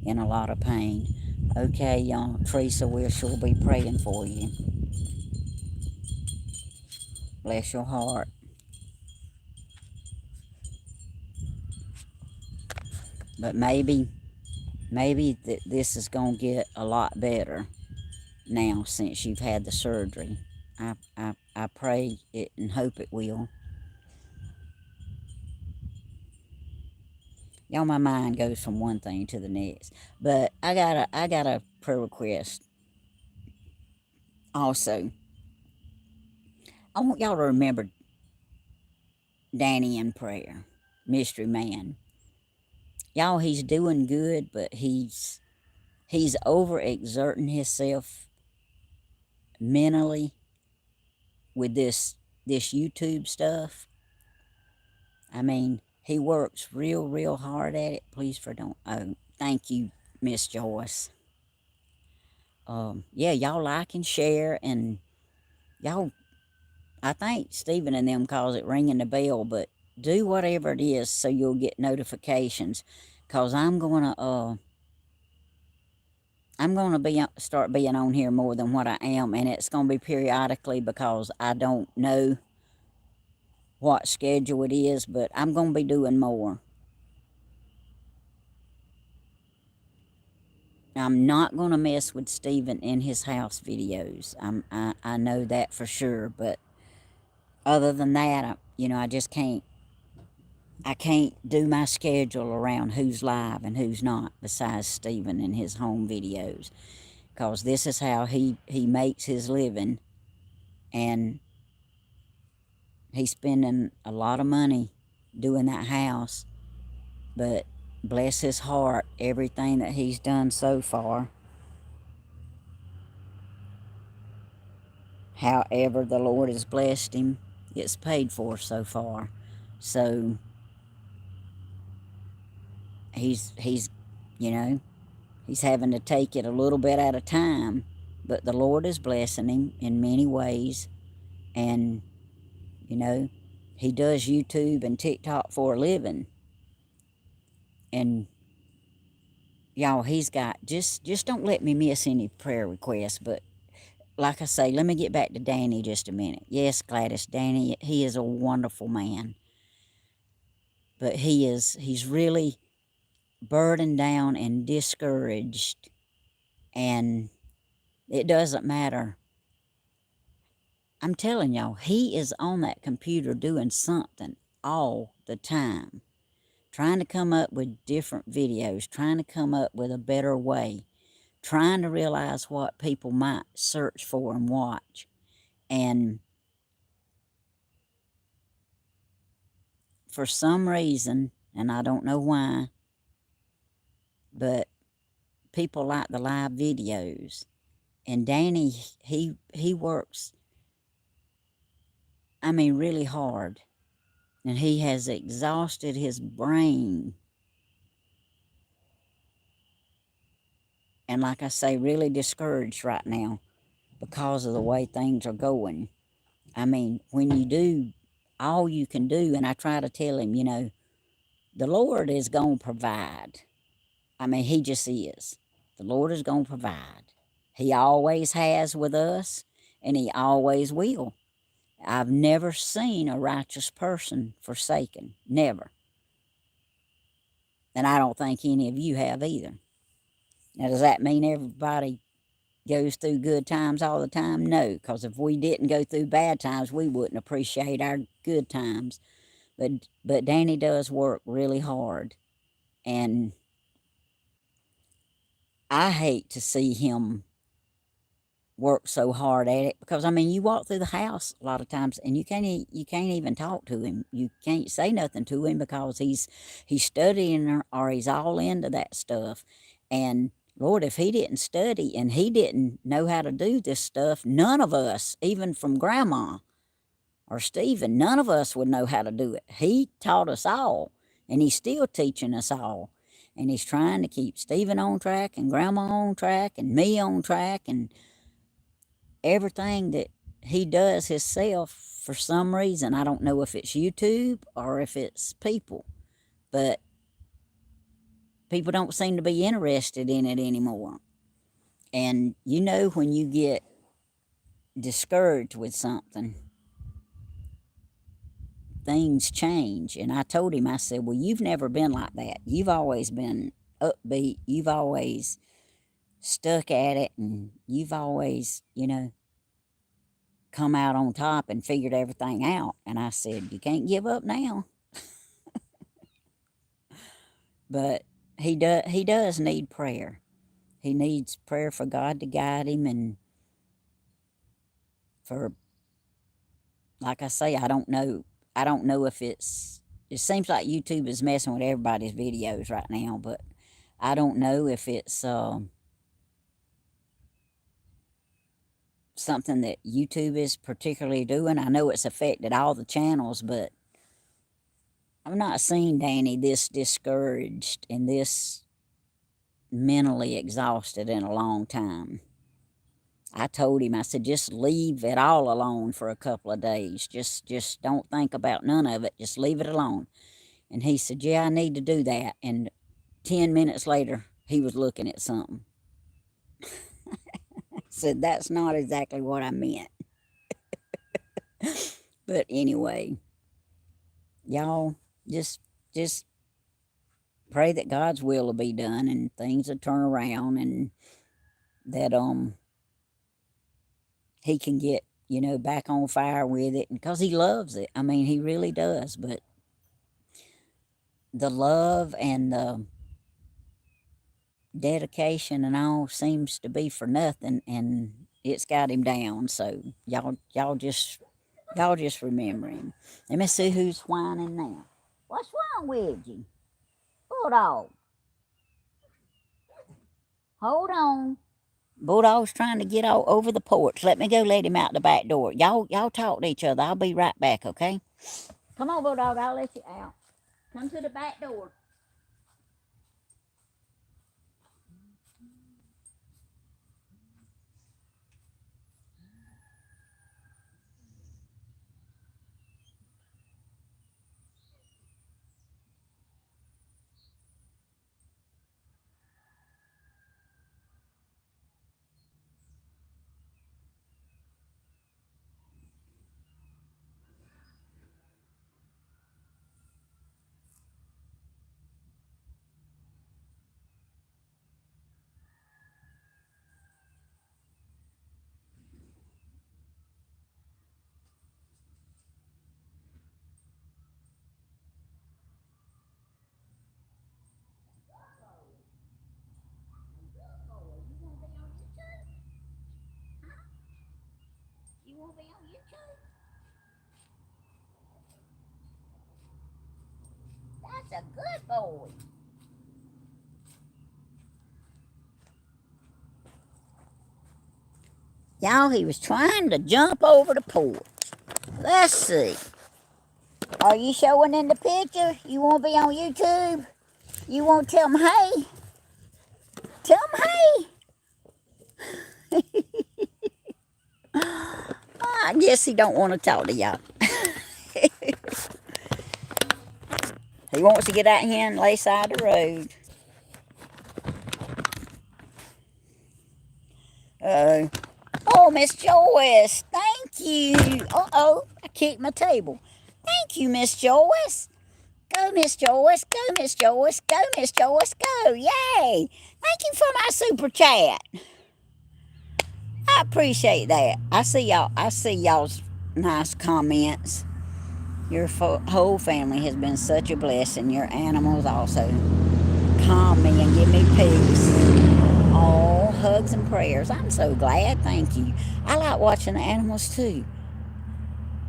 in a lot of pain. Okay, y'all, Teresa will sure be praying for you. Bless your heart. But maybe this is gonna get a lot better now since you've had the surgery. I pray it and hope it will. Y'all, my mind goes from one thing to the next. But I got a prayer request also. I want y'all to remember Danny in prayer, Mystery Man. Y'all, he's doing good, but he's overexerting himself mentally with this YouTube stuff. I mean, he works real hard at it. Please for don't. Oh, thank you, Miss Joyce. Yeah, y'all like and share, and y'all. I think Stephen and them calls it ringing the bell, but do whatever it is so you'll get notifications. Cause I'm gonna start being on here more than what I am, and it's gonna be periodically because I don't know what schedule it is, but I'm gonna be doing more. I'm not gonna mess with Steven in his house videos. I know that for sure, but other than that, I just can't. I can't do my schedule around who's live and who's not, besides Steven and his home videos, because this is how he makes his living, and he's spending a lot of money doing that house. But bless his heart, everything that he's done so far. However, the Lord has blessed him. It's paid for so far. So he's you know, he's having to take it a little bit at a time, but the Lord is blessing him in many ways. And you know, he does YouTube and TikTok for a living. And y'all, he's got, just don't let me miss any prayer requests. But like I say, let me get back to Danny just a minute. Yes, Gladys, Danny, he is a wonderful man. But he's really burdened down and discouraged. And it doesn't matter. I'm telling y'all, he is on that computer doing something all the time, trying to come up with different videos, trying to come up with a better way, trying to realize what people might search for and watch. And for some reason, and I don't know why, but people like the live videos. And Danny, he works, I mean, really hard. And he has exhausted his brain. And like I say, really discouraged right now because of the way things are going. I mean, when you do all you can do, and I try to tell him, you know, the Lord is going to provide. I mean, he just is. The Lord is going to provide. He always has with us, and he always will. I've never seen a righteous person forsaken. Never. And I don't think any of you have either. Now, does that mean everybody goes through good times all the time? No, because if we didn't go through bad times, we wouldn't appreciate our good times. But Danny does work really hard. And I hate to see him work so hard at it, because I mean, you walk through the house a lot of times and you can't even talk to him. You can't say nothing to him because he's studying, or he's all into that stuff. And Lord, if he didn't study and he didn't know how to do this stuff, none of us, even from Grandma or Stephen, none of us would know how to do it. He taught us all, and he's still teaching us all. And he's trying to keep Stephen on track and Grandma on track and me on track, and everything that he does himself. For some reason, I don't know if it's YouTube or if it's people, but people don't seem to be interested in it anymore. And you know, when you get discouraged with something, things change. And I told him, I said, well, you've never been like that. You've always been upbeat. You've always stuck at it, and you've always, you know, come out on top and figured everything out. And I said, you can't give up now. But he does need prayer. He needs prayer for God to guide him, and for, like I say, I don't know. I don't know if it seems like YouTube is messing with everybody's videos right now, but I don't know if it's something that YouTube is particularly doing. I know it's affected all the channels, but I've not seen Danny this discouraged and this mentally exhausted in a long time. I told him, I said, just leave it all alone for a couple of days. Just don't think about none of it. Just leave it alone. And he said, yeah, I need to do that. And 10 minutes later, he was looking at something. I said, that's not exactly what I meant. But anyway, y'all, just pray that God's will be done and things will turn around, and that he can get, you know, back on fire with it, because he loves it. I mean, he really does. But the love and the dedication and all seems to be for nothing, and it's got him down. So y'all just remember him. Let me see who's whining now. What's wrong with you? Bulldog. Hold on. Bulldog's trying to get all over the porch. Let me go let him out the back door. Y'all talk to each other. I'll be right back, okay? Come on, Bulldog. I'll let you out. Come to the back door. You want to be on YouTube? That's a good boy. Y'all, he was trying to jump over the porch. Let's see. Are you showing in the picture? You want to be on YouTube? You want to tell him hey? Tell him hey. I guess he don't want to talk to y'all. He wants to get out here and lay side the road. Oh, Miss Joyce, thank you. Uh-oh, I kicked my table. Thank you, Miss Joyce. Go, Miss Joyce. Go, Miss Joyce. Go, Miss Joyce. Go. Yay. Thank you for my super chat. I appreciate that. I see y'all. I see y'all's nice comments. Your whole family has been such a blessing. Your animals also calm me and give me peace. All hugs and prayers. I'm so glad. Thank you. I like watching the animals too.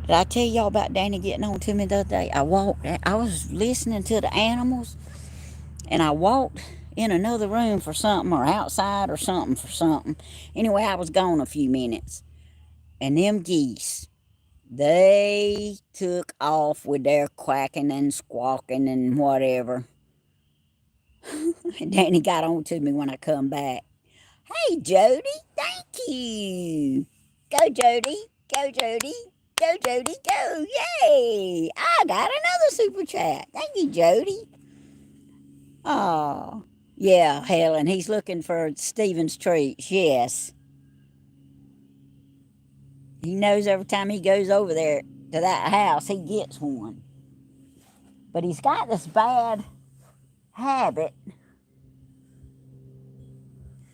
Did I tell y'all about Danny getting on to me the other day? I was listening to the animals, and I walked in another room for something, or outside or something for something. Anyway, I was gone a few minutes, and them geese, they took off with their quacking and squawking and whatever. And Danny got on to me when I come back. Hey, Jody, thank you. Go, Jody. Go, Jody. Go, Jody. Go. Yay. I got another super chat. Thank you, Jody. Oh, yeah, Helen. He's looking for Stephen's treats. Yes. He knows every time he goes over there to that house, he gets one. But he's got this bad habit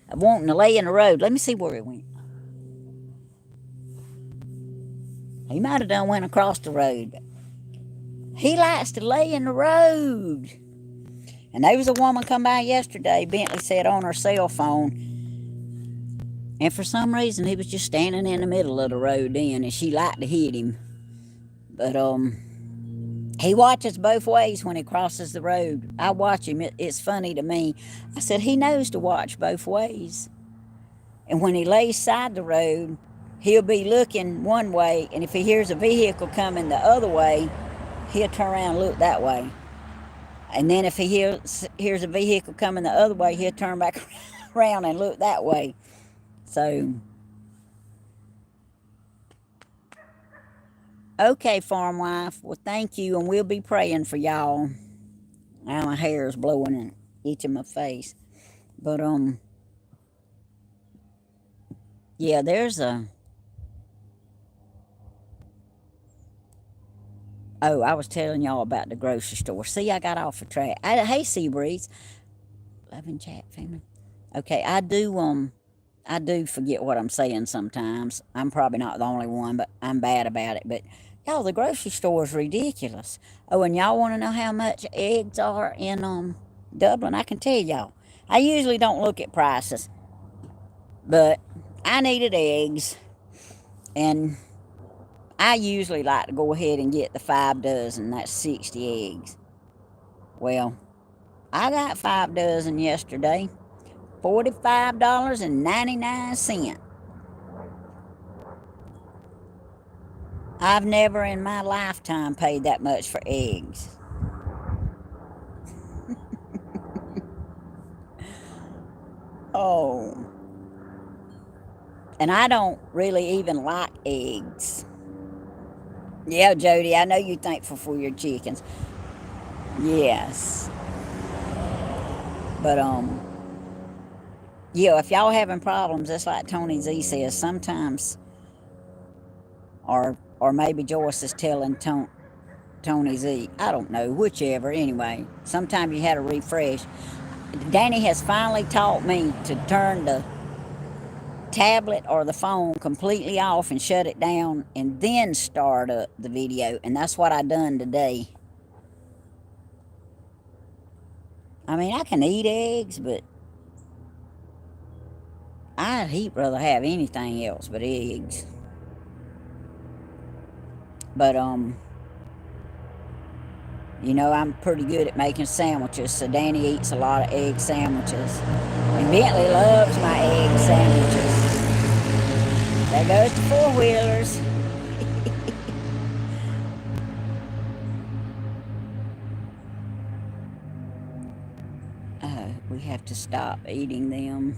of wanting to lay in the road. Let me see where he went. He might have done went across the road. But he likes to lay in the road. And there was a woman come by yesterday, Bentley said, on her cell phone. And for some reason, he was just standing in the middle of the road then, and she liked to hit him. But, he watches both ways when he crosses the road. I watch him. It's funny to me. I said, he knows to watch both ways. And when he lays side the road, he'll be looking one way, and if he hears a vehicle coming the other way, he'll turn around and look that way. And then if he hears a vehicle coming the other way, he'll turn back around and look that way. So, okay, farm wife. Well, thank you, and we'll be praying for y'all. Now my hair is blowing and itching my face. But, yeah, there's a... Oh, I was telling y'all about the grocery store. See, I got off the track. Hey, Seabreeze. Love and chat, family. Okay, I do forget what I'm saying sometimes. I'm probably not the only one, but I'm bad about it. But, y'all, the grocery store is ridiculous. Oh, and y'all want to know how much eggs are in Dublin? I can tell y'all. I usually don't look at prices, but I needed eggs, and I usually like to go ahead and get the 5 dozen. That's 60 eggs. Well, I got 5 dozen yesterday $45.99. I've never in my lifetime paid that much for eggs. Oh. And I don't really even like eggs. Yeah, Jody, I know you're thankful for your chickens. Yes. But yeah, if y'all having problems, just like Tony Z says, sometimes, or maybe Joyce is telling Tony Z, I don't know, whichever. Anyway, sometimes you had to refresh. Danny has finally taught me to turn the tablet or the phone completely off and shut it down and then start up the video, and that's what I done today. I mean, I can eat eggs, but I'd heap rather have anything else but eggs. But you know, I'm pretty good at making sandwiches, so Danny eats a lot of egg sandwiches. And Bentley loves my egg sandwiches. There goes the four-wheelers. We have to stop eating them.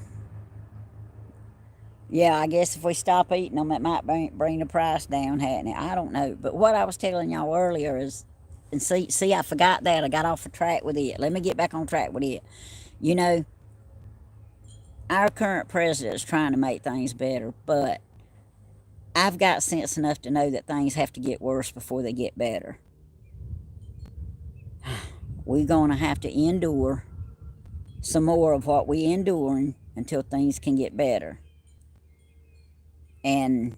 Yeah, I guess if we stop eating them, it might bring the price down, hadn't it? I don't know. But what I was telling y'all earlier is, and see, I forgot that. I got off the track with it. Let me get back on track with it. You know, our current president is trying to make things better, but I've got sense enough to know that things have to get worse before they get better. We're going to have to endure some more of what we're enduring until things can get better. And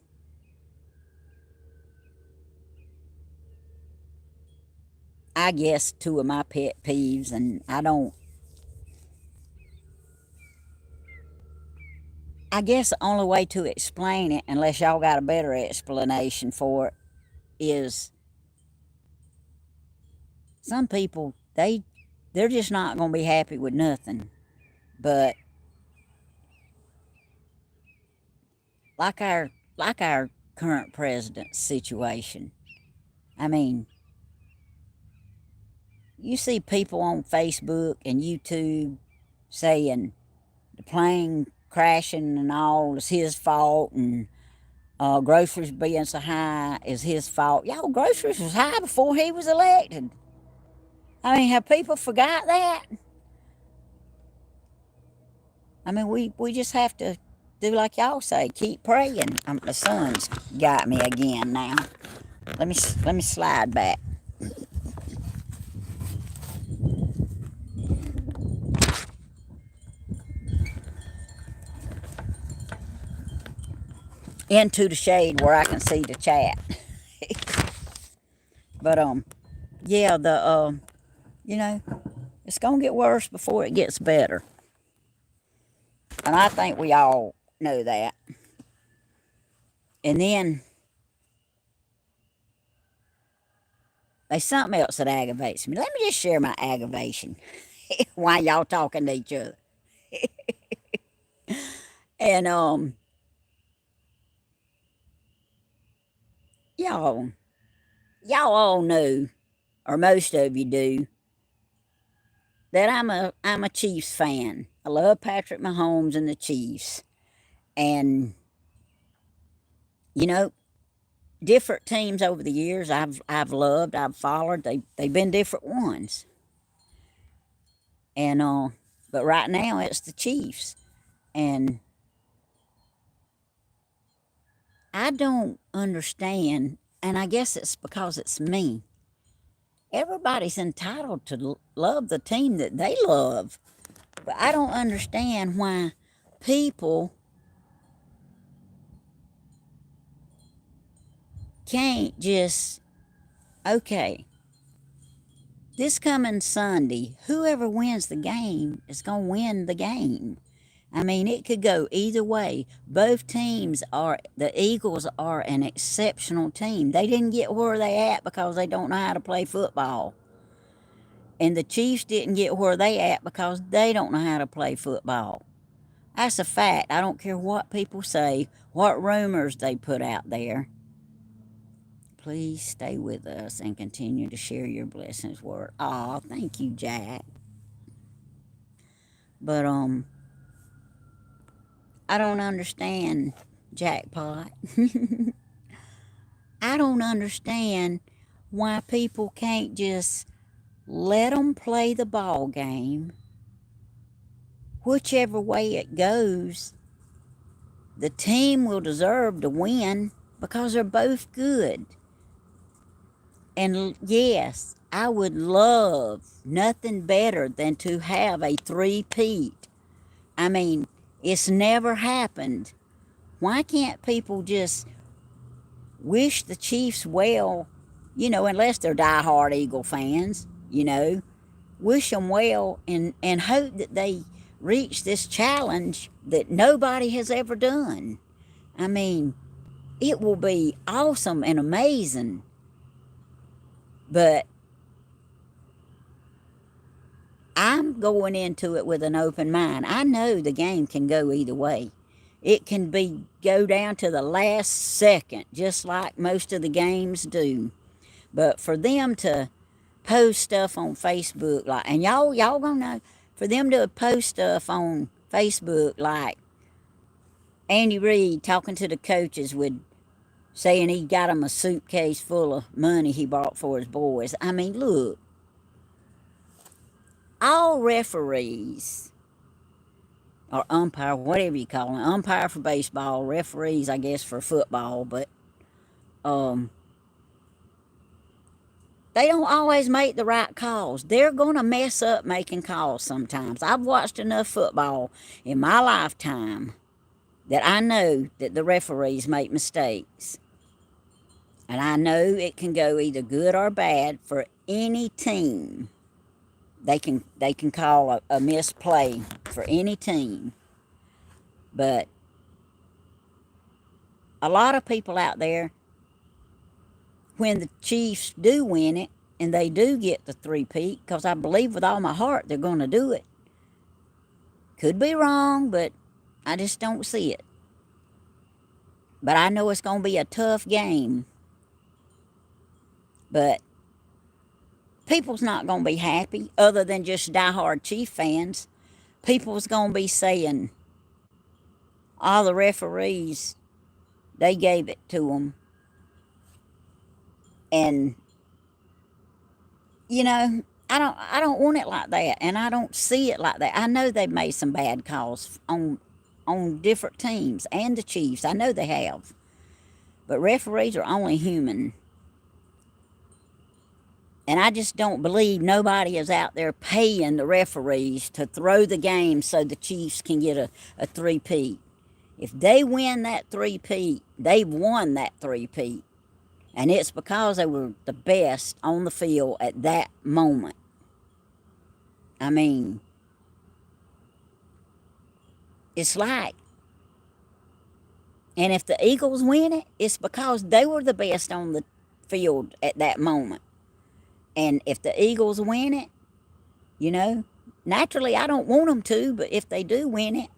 I guess two of my pet peeves, and I guess the only way to explain it, unless y'all got a better explanation for it, is some people, they're just not going to be happy with nothing. But like our current president's situation, I mean, you see people on Facebook and YouTube saying the plane crashing and all is his fault, and groceries being so high is his fault. Y'all, groceries was high before he was elected. I mean, have people forgot that? I mean, we just have to do like y'all say, keep praying. The sun's got me again now. Let me slide back. Into the shade where I can see the chat. But yeah, you know, it's gonna get worse before it gets better, and I think we all know that. And then there's something else that aggravates me. Let me just share my aggravation while y'all talking to each other. And y'all all know, or most of you do, that I'm a Chiefs fan. I love Patrick Mahomes and the Chiefs. And you know, different teams over the years I've loved, I've followed. They've been different ones. And but right now it's the Chiefs. And I don't understand, and I guess it's because it's me. Everybody's entitled to love the team that they love. But I don't understand why people can't just, okay, this coming Sunday, whoever wins the game is going to win the game. I mean, it could go either way. Both teams the Eagles are an exceptional team. They didn't get where they at because they don't know how to play football. And the Chiefs didn't get where they at because they don't know how to play football. That's a fact. I don't care what people say, what rumors they put out there. Please stay with us and continue to share your blessings word. Aw, thank you, Jack. But I don't understand, Jackpot. I don't understand why people can't just let them play the ball game. Whichever way it goes, the team will deserve to win because they're both good. And yes, I would love nothing better than to have a three-peat. I mean, it's never happened. Why can't people just wish the Chiefs well, unless they're diehard Eagle fans, wish them well and hope that they reach this challenge that nobody has ever done. I mean, it will be awesome and amazing. But I'm going into it with an open mind. I know the game can go either way. It can go down to the last second, just like most of the games do. But for them to post stuff on Facebook, and y'all gonna know, for them to post stuff on Facebook like Andy Reid talking to the coaches saying he got him a suitcase full of money he bought for his boys. I mean, look, all referees or umpire, whatever you call them, umpire for baseball, referees, I guess, for football, but they don't always make the right calls. They're going to mess up making calls sometimes. I've watched enough football in my lifetime that I know that the referees make mistakes. And I know it can go either good or bad for any team. They can call a misplay for any team. But a lot of people out there, when the Chiefs do win it, and they do get the three-peat, because I believe with all my heart they're going to do it. Could be wrong, but I just don't see it. But I know it's going to be a tough game. But people's not going to be happy, other than just diehard Chief fans. People's going to be saying, all the referees, they gave it to them. And, I don't want it like that, and I don't see it like that. I know they've made some bad calls on different teams and the Chiefs. I know they have. But referees are only human. And I just don't believe nobody is out there paying the referees to throw the game so the Chiefs can get a three-peat. If they win that three-peat, they've won that three-peat. And it's because they were the best on the field at that moment. I mean, it's like, and if the Eagles win it, it's because they were the best on the field at that moment. And if the Eagles win it, naturally I don't want them to, but if they do win it,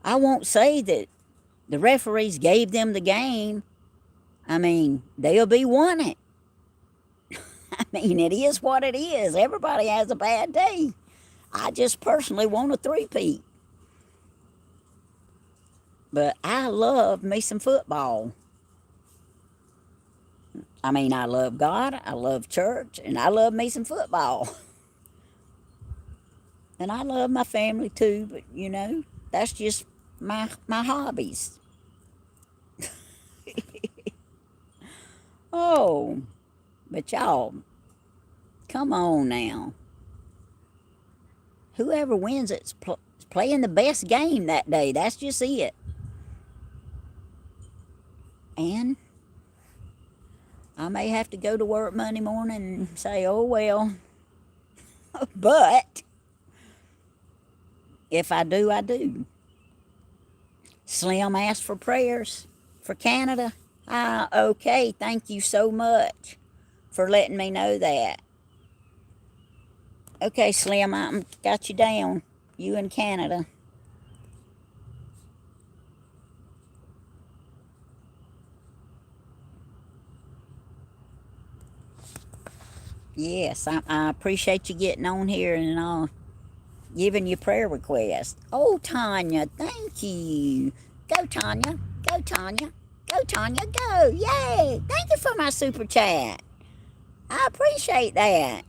I won't say that the referees gave them the game. I mean, they'll be won it. I mean, it is what it is. Everybody has a bad day. I just personally want a three-peat. But I love me some football. I mean, I love God, I love church, and I love me some football. And I love my family too, but that's just my hobbies. Oh, but y'all, come on now. Whoever wins it's playing the best game that day. That's just it. And I may have to go to work Monday morning and say, oh well. But if I do, I do. Slim asked for prayers for Canada. Okay, thank you so much for letting me know that. Okay, Slim, I got you down. You in Canada. Yes, I appreciate you getting on here and giving your prayer request. Oh, Tanya, thank you. Go, Tanya. Go, Tanya. Go, Tanya. Go. Yay. Thank you for my super chat. I appreciate that.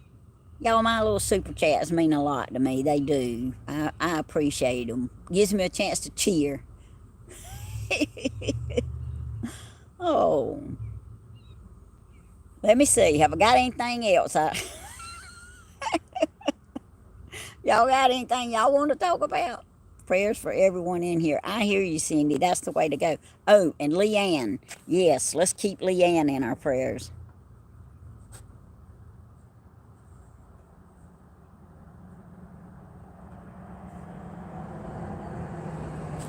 Y'all, my little super chats mean a lot to me. They do. I appreciate them. Gives me a chance to cheer. Oh, let me see. Have I got anything else? Y'all got anything y'all want to talk about? Prayers for everyone in here. I hear you, Cindy. That's the way to go. Oh, and Leanne. Yes, let's keep Leanne in our prayers.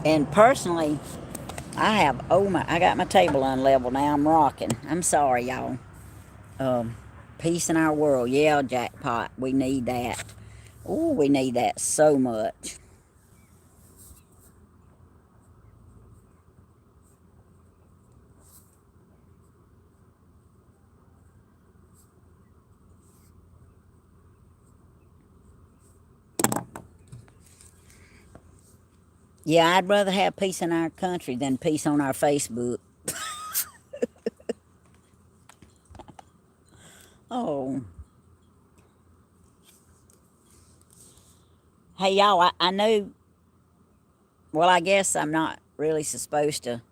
And personally, I got my table unleveled now. I'm rocking. I'm sorry, y'all. Peace in our world. Yeah, jackpot. We need that. Oh, we need that so much. Yeah, I'd rather have peace in our country than peace on our Facebook. Oh. Hey, y'all, I know, well, I guess I'm not really supposed to.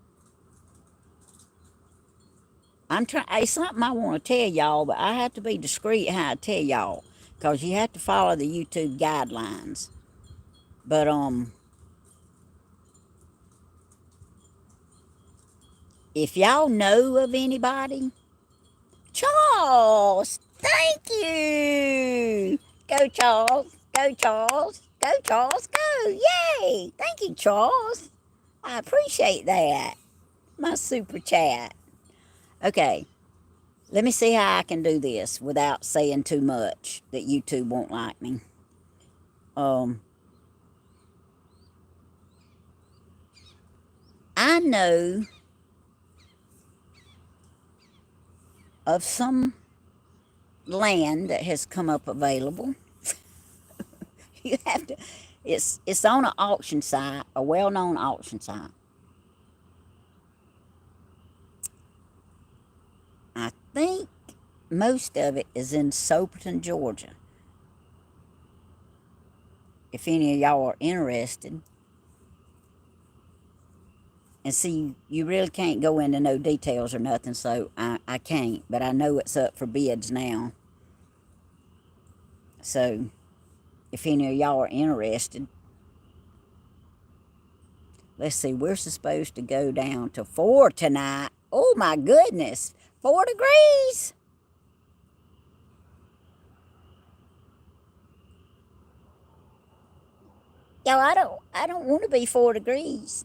I'm trying, it's something I want to tell y'all, but I have to be discreet how I tell y'all because you have to follow the YouTube guidelines. But, if y'all know of anybody, Charles, thank you. Go, Charles. Go, Charles. Go, Charles. Go. Yay. Thank you, Charles. I appreciate that. My super chat. Okay. Let me see how I can do this without saying too much that YouTube won't like me. I know of some land that has come up available. You have to. It's on an auction site, a well-known auction site. I think most of it is in Soperton, Georgia. If any of y'all are interested, and see, you really can't go into no details or nothing, so I can't. But I know it's up for bids now. So, if any of y'all are interested, let's see, we're supposed to go down to 4 tonight. Oh my goodness, 4 degrees. Yo, I don't want to be 4 degrees.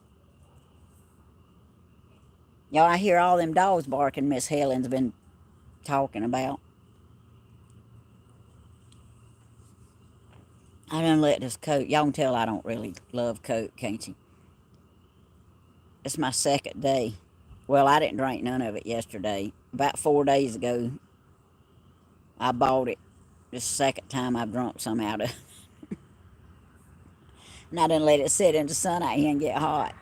Y'all, I hear all them dogs barking Miss Helen's been talking about. I done let this coat, y'all can tell I don't really love Coke, can't you? It's my second day. Well, I didn't drink none of it yesterday. About 4 days ago, I bought it. This is the second time I've drunk some out of it. And I done let it sit in the sun out here and get hot.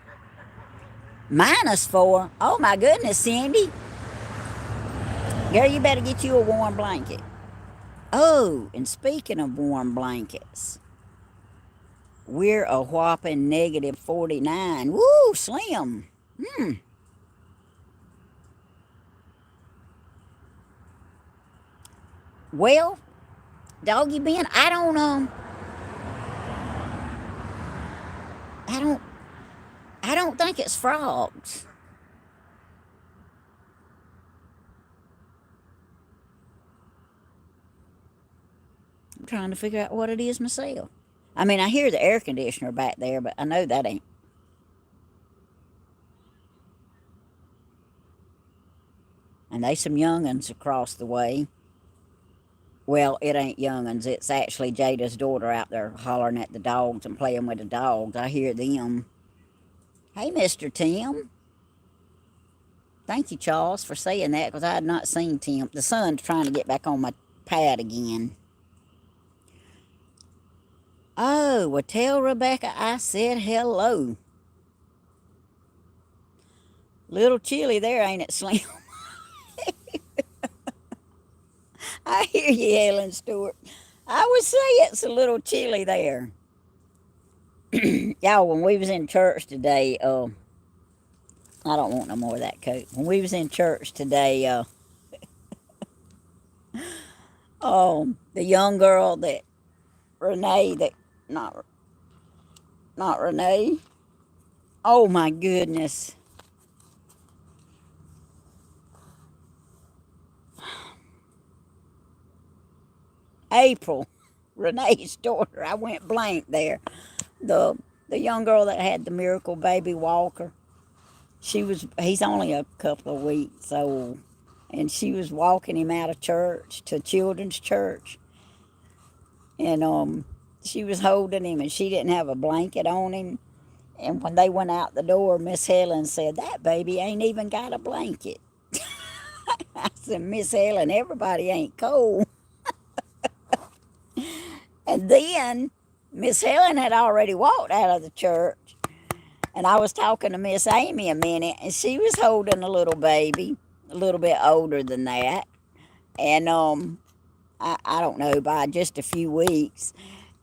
-4. Oh my goodness, Cindy. Girl, you better get you a warm blanket. Oh, and speaking of warm blankets, we're a whopping -49. Woo, slim. Well, doggy Ben, I don't I don't think it's frogs. I'm trying to figure out what it is myself. I mean, I hear the air conditioner back there, but I know that ain't. And they some young'uns across the way. Well, it ain't young'uns. It's actually Jada's daughter out there hollering at the dogs and playing with the dogs. I hear them. Hey, Mr. Tim. Thank you, Charles, for saying that because I had not seen Tim. The sun's trying to get back on my pad again. Oh, well, tell Rebecca I said hello. Little chilly there, ain't it, Slim? I hear you, Helen Stewart. I would say it's a little chilly there. Y'all, when we was in church today, I don't want no more of that coat. When we was in church today, the young girl that Renee, that not not Renee. Oh my goodness, April, Renee's daughter. I went blank there. The the young girl that had the miracle baby walker. He's only a couple of weeks old, and she was walking him out of church to children's church, and she was holding him, and she didn't have a blanket on him. And when they went out the door, Miss Helen said, "That baby ain't even got a blanket." I said, "Miss Helen, everybody ain't cold." And then Miss Helen had already walked out of the church, and I was talking to Miss Amy a minute, and she was holding a little baby, a little bit older than that, and I don't know, by just a few weeks,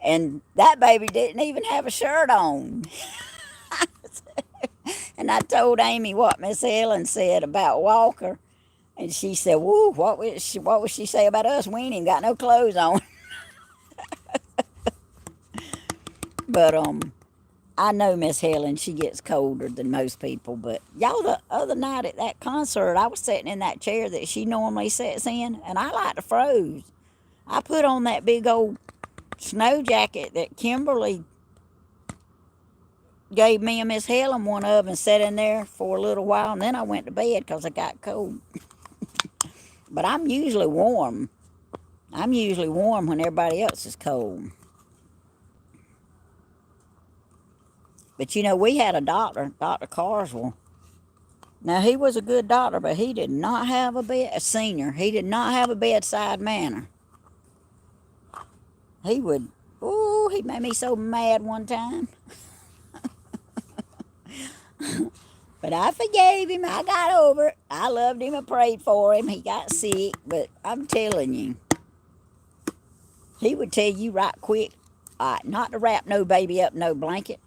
and that baby didn't even have a shirt on. And I told Amy what Miss Helen said about Walker, and she said, "Woo, what would she say about us? We ain't even got no clothes on." But I know Miss Helen, she gets colder than most people. But y'all, the other night at that concert, I was sitting in that chair that she normally sits in, and I like to froze. I put on that big old snow jacket that Kimberly gave me and Miss Helen one of, and sat in there for a little while, and then I went to bed because I got cold. But I'm usually warm. I'm usually warm when everybody else is cold. But you know, we had a doctor, Dr. Carswell. Now, he was a good doctor, but he did not have a senior. He did not have a bedside manner. He would, ooh, he made me so mad one time. But I forgave him. I got over it. I loved him. I prayed for him. He got sick, but I'm telling you, he would tell you right quick, not to wrap no baby up in no blanket.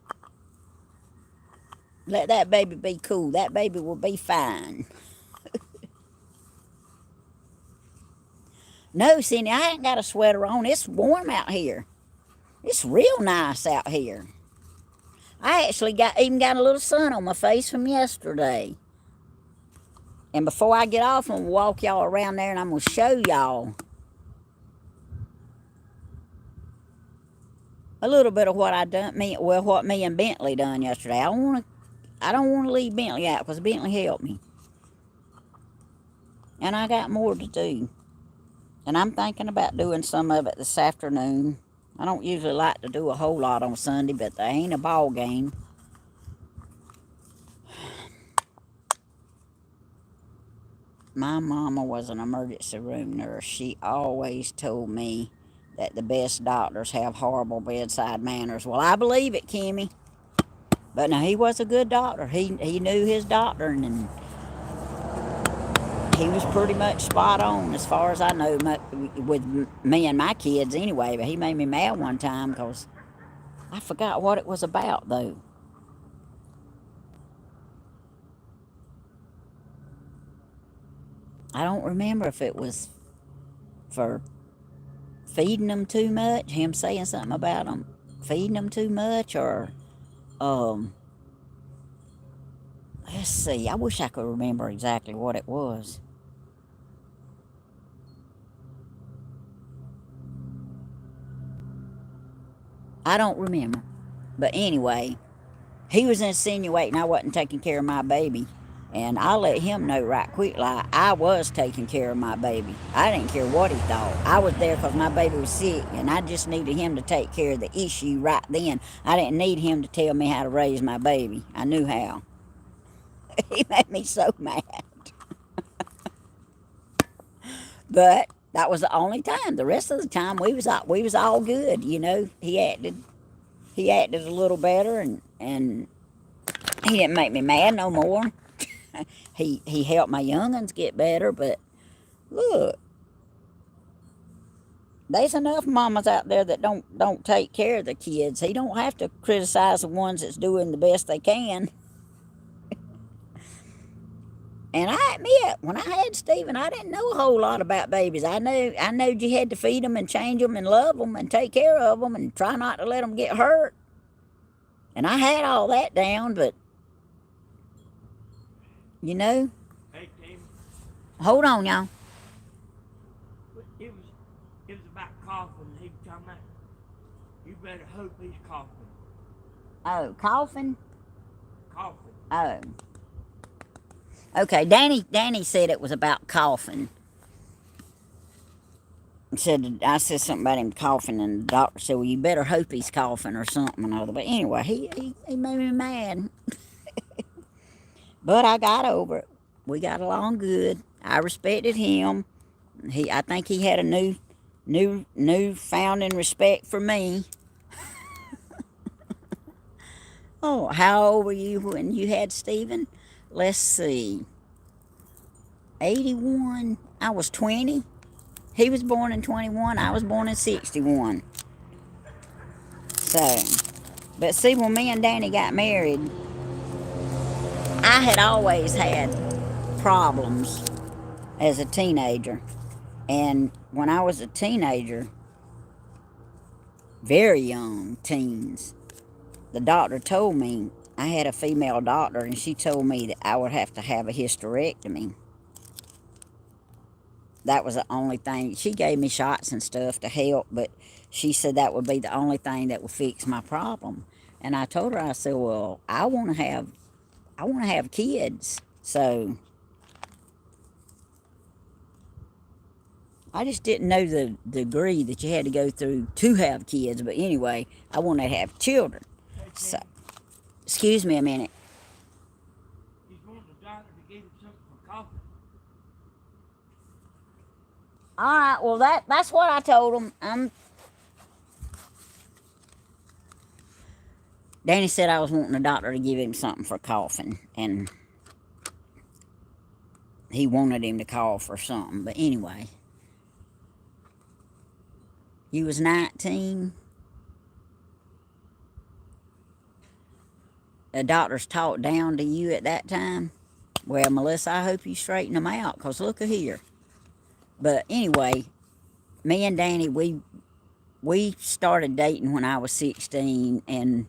Let that baby be cool. That baby will be fine. No, Cindy, I ain't got a sweater on. It's warm out here. It's real nice out here. I actually even got a little sun on my face from yesterday. And before I get off, I'm going to walk y'all around there, and I'm going to show y'all a little bit of what I done. What me and Bentley done yesterday. I don't want to leave Bentley out because Bentley helped me. And I got more to do. And I'm thinking about doing some of it this afternoon. I don't usually like to do a whole lot on Sunday, but there ain't a ball game. My mama was an emergency room nurse. She always told me that the best doctors have horrible bedside manners. Well, I believe it, Kimmy. But now, he was a good doctor. He knew his doctor, and he was pretty much spot on as far as I know with me and my kids anyway. But he made me mad one time because I forgot what it was about, though. I don't remember if it was for feeding them too much, him saying something about them feeding them too much, or let's see, I wish I could remember exactly what it was. I don't remember. But anyway, he was insinuating I wasn't taking care of my baby. And I let him know right quick, like, I was taking care of my baby. I didn't care what he thought. I was there because my baby was sick, and I just needed him to take care of the issue right then. I didn't need him to tell me how to raise my baby. I knew how. He made me so mad. But That was the only time. The rest of the time we was all good. You know, he acted a little better, and he didn't make me mad no more. He helped my young'uns get better, but look, there's enough mamas out there that don't take care of the kids. He don't have to criticize the ones that's doing the best they can. And I admit, when I had Stephen, I didn't know a whole lot about babies. I knew you had to feed them and change them and love them and take care of them and try not to let them get hurt. And I had all that down, but you know. Hey, Tammy. Hold on, y'all. It was about coughing. He was talking about, you better hope he's coughing. Oh, coughing? Coughing. Oh. Okay, Danny said it was about coughing. I said something about him coughing, and the doctor said, well, you better hope he's coughing or something or other. But anyway, he made me mad. But I got over it. We got along good. I respected him. I think he had a new found in respect for me. Oh, how old were you when you had Stephen? Let's see. 81. I was 20. He was born in 21. I was born in 61. So, but see, when me and Danny got married, I had always had problems as a teenager. And when I was a teenager, very young teens, the doctor told me, I had a female doctor, and she told me that I would have to have a hysterectomy. That was the only thing. She gave me shots and stuff to help, but she said that would be the only thing that would fix my problem. And I told her, I said, well, I want to have kids. So I just didn't know the degree that you had to go through to have kids. But anyway, I wanted to have children. Hey, So, excuse me a minute. He's wanting the doctor to give him something for coughing. All right, well, that's what I told him. Danny said I was wanting the doctor to give him something for coughing, and he wanted him to cough or something. But anyway, you was 19. The doctors talked down to you at that time. Well, Melissa, I hope you straighten them out, because look here. But anyway, me and Danny, we started dating when I was 16, and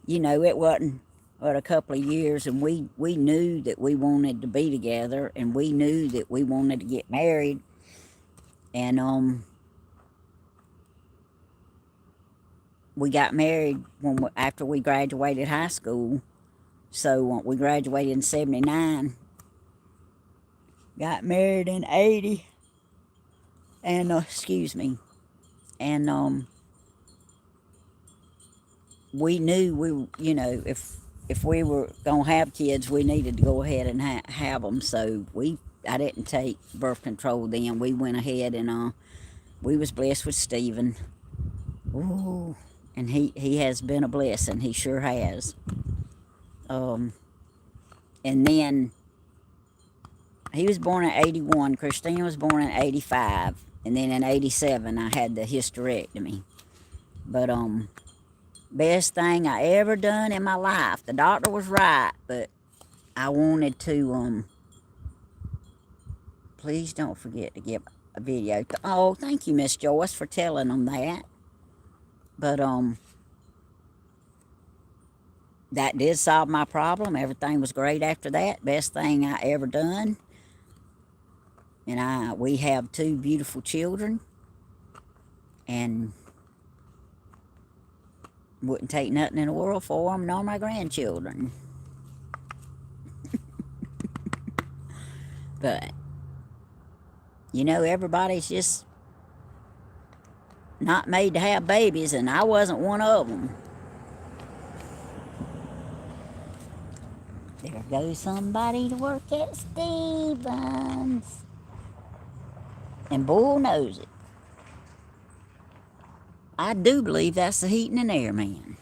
you know, it wasn't but a couple of years, and we knew that we wanted to be together, and we knew that we wanted to get married. And we got married after we graduated high school. So we graduated in 79, got married in 80, and excuse me, and we knew if we were gonna have kids, we needed to go ahead and have them. So I didn't take birth control then. We went ahead, and we was blessed with Stephen. Ooh, and he has been a blessing. He sure has. And then he was born in 81. Christina was born in 85, and then in 87 I had the hysterectomy. But best thing I ever done in my life. The doctor was right, but I wanted to please don't forget to give a video. Oh, thank you, Miss Joyce, for telling them that. But that did solve my problem. Everything was great after that. Best thing I ever done. And we have 2 beautiful children, and wouldn't take nothing in the world for them, nor my grandchildren. But you know, everybody's just not made to have babies, and I wasn't one of them. There goes somebody to work at Stevens. And bull knows it. I do believe that's the heating and air man.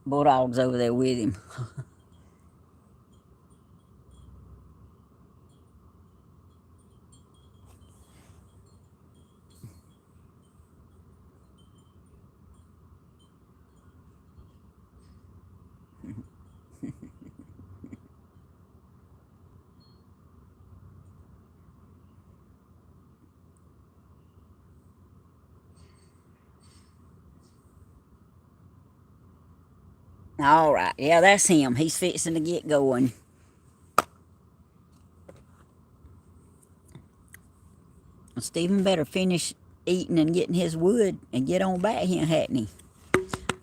Bulldog's over there with him. All right, yeah, that's him. He's fixing to get going. Stephen better finish eating and getting his wood and get on back here, hadn't he?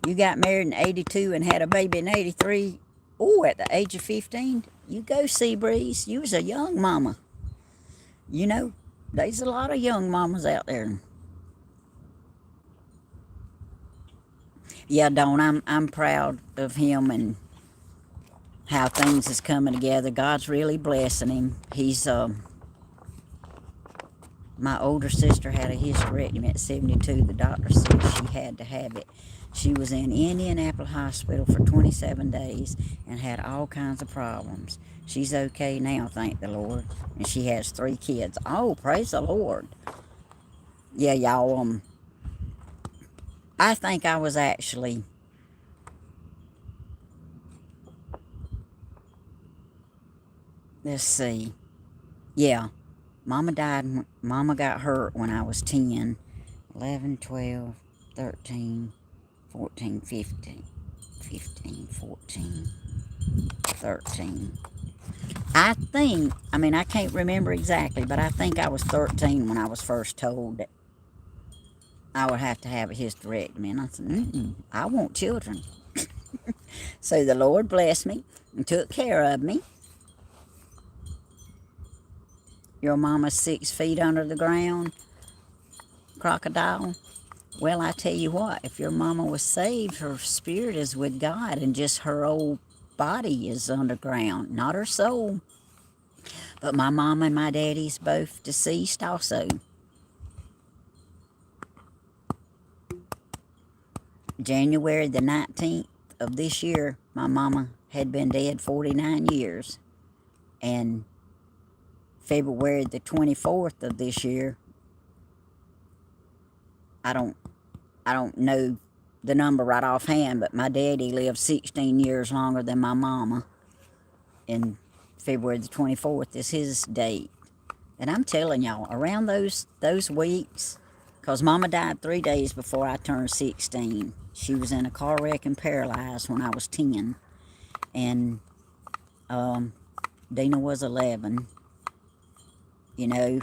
You got married in 82 and had a baby in 83. Oh, at the age of 15. You go, Seabreeze. You was a young mama. You know, there's a lot of young mamas out there. Yeah, Dawn, I'm proud of him and how things is coming together. God's really blessing him. He's my older sister had a hysterectomy at 72. The doctor said she had to have it. She was in Indianapolis Hospital for 27 days and had all kinds of problems. She's okay now, thank the Lord. And she has 3 kids. Oh, praise the Lord. Yeah, y'all, I think I was actually, let's see. Yeah, Mama died, Mama got hurt when I was 10, 11, 12, 13, 14, 15, 14, 13. I can't remember exactly, but I think I was 13 when I was first told that I would have to have a hysterectomy. And I said, I want children. So the Lord blessed me and took care of me. Your mama's 6 feet under the ground, crocodile. Well, I tell you what, if your mama was saved, her spirit is with God and just her old body is underground, not her soul. But my mama and my daddy's both deceased also. January the 19th of this year, my mama had been dead 49 years. And February the 24th of this year, I don't know the number right offhand, but my daddy lived 16 years longer than my mama. And February the 24th is his date. And I'm telling y'all, around those weeks, because Mama died 3 days before I turned 16. She was in a car wreck and paralyzed when I was 10. And Dina was 11. You know,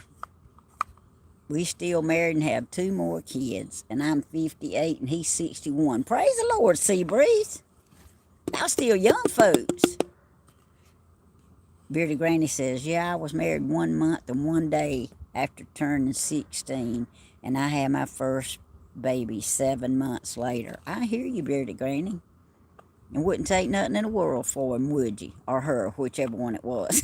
we still married and have 2 more kids. And I'm 58 and he's 61. Praise the Lord, Seabreeze. Y'all still young folks. Beardy Granny says, yeah, I was married 1 month and 1 day after turning 16. And I had my first baby 7 months later. I hear you, Beardy Granny. And wouldn't take nothing in the world for him, would you? Or her, whichever one it was.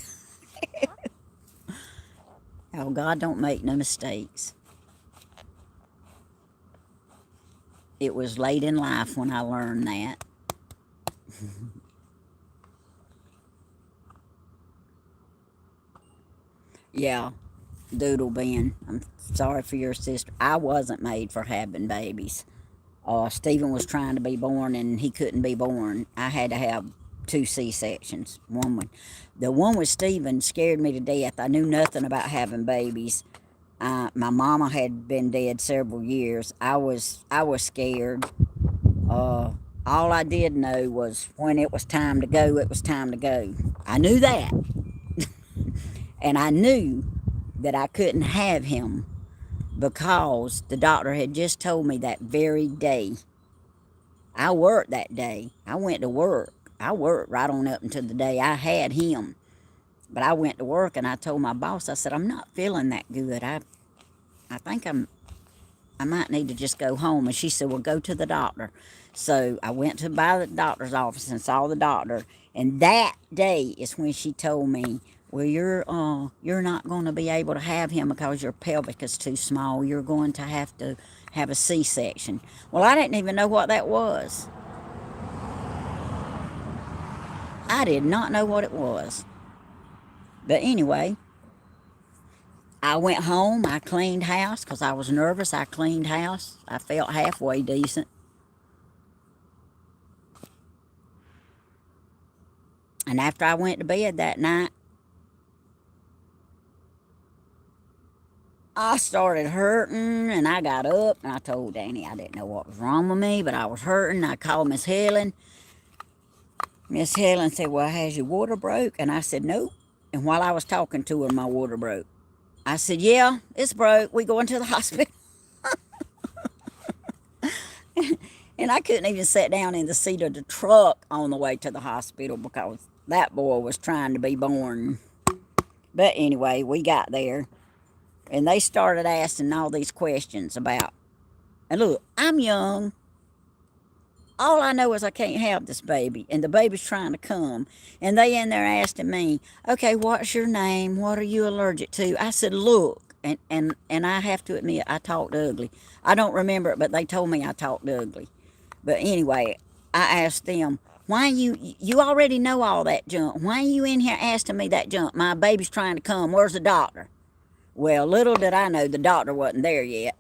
Oh, God don't make no mistakes. It was late in life when I learned that. Yeah, Doodle Ben, I'm sorry for your sister. I wasn't made for having babies. Stephen was trying to be born and he couldn't be born. I had to have 2 C-sections. The one with Stephen scared me to death. I knew nothing about having babies. My mama had been dead several years. I was scared. All I did know was when it was time to go, it was time to go. I knew that. And I knew that I couldn't have him because the doctor had just told me that very day. I worked that day. I went to work. I worked right on up until the day I had him. But I went to work and I told my boss, I said, I'm not feeling that good. I think I'm I might need to just go home. And she said, well, go to the doctor. So I went to by the doctor's office and saw the doctor. And that day is when she told me, well, you're not going to be able to have him because your pelvic is too small. You're going to have a C-section. Well, I didn't even know what that was. I did not know what it was. But anyway, I went home. I cleaned house because I was nervous. I cleaned house. I felt halfway decent. And after I went to bed that night, I started hurting, and I got up and I told Danny I didn't know what was wrong with me, but I was hurting. I called Miss Helen. Miss Helen said, well, has your water broke? And I said, nope. And while I was talking to her, my water broke. I said, yeah, it's broke. We going to the hospital. And I couldn't even sit down in the seat of the truck on the way to the hospital because that boy was trying to be born. But anyway, we got there. And they started asking all these questions about, and look, I'm young. All I know is I can't have this baby, and the baby's trying to come. And they in there asking me, okay, what's your name? What are you allergic to? I said, look, and I have to admit, I talked ugly. I don't remember it, but they told me I talked ugly. But anyway, I asked them, why you already know all that junk. Why are you in here asking me that junk? My baby's trying to come. Where's the doctor? Well, little did I know the doctor wasn't there yet.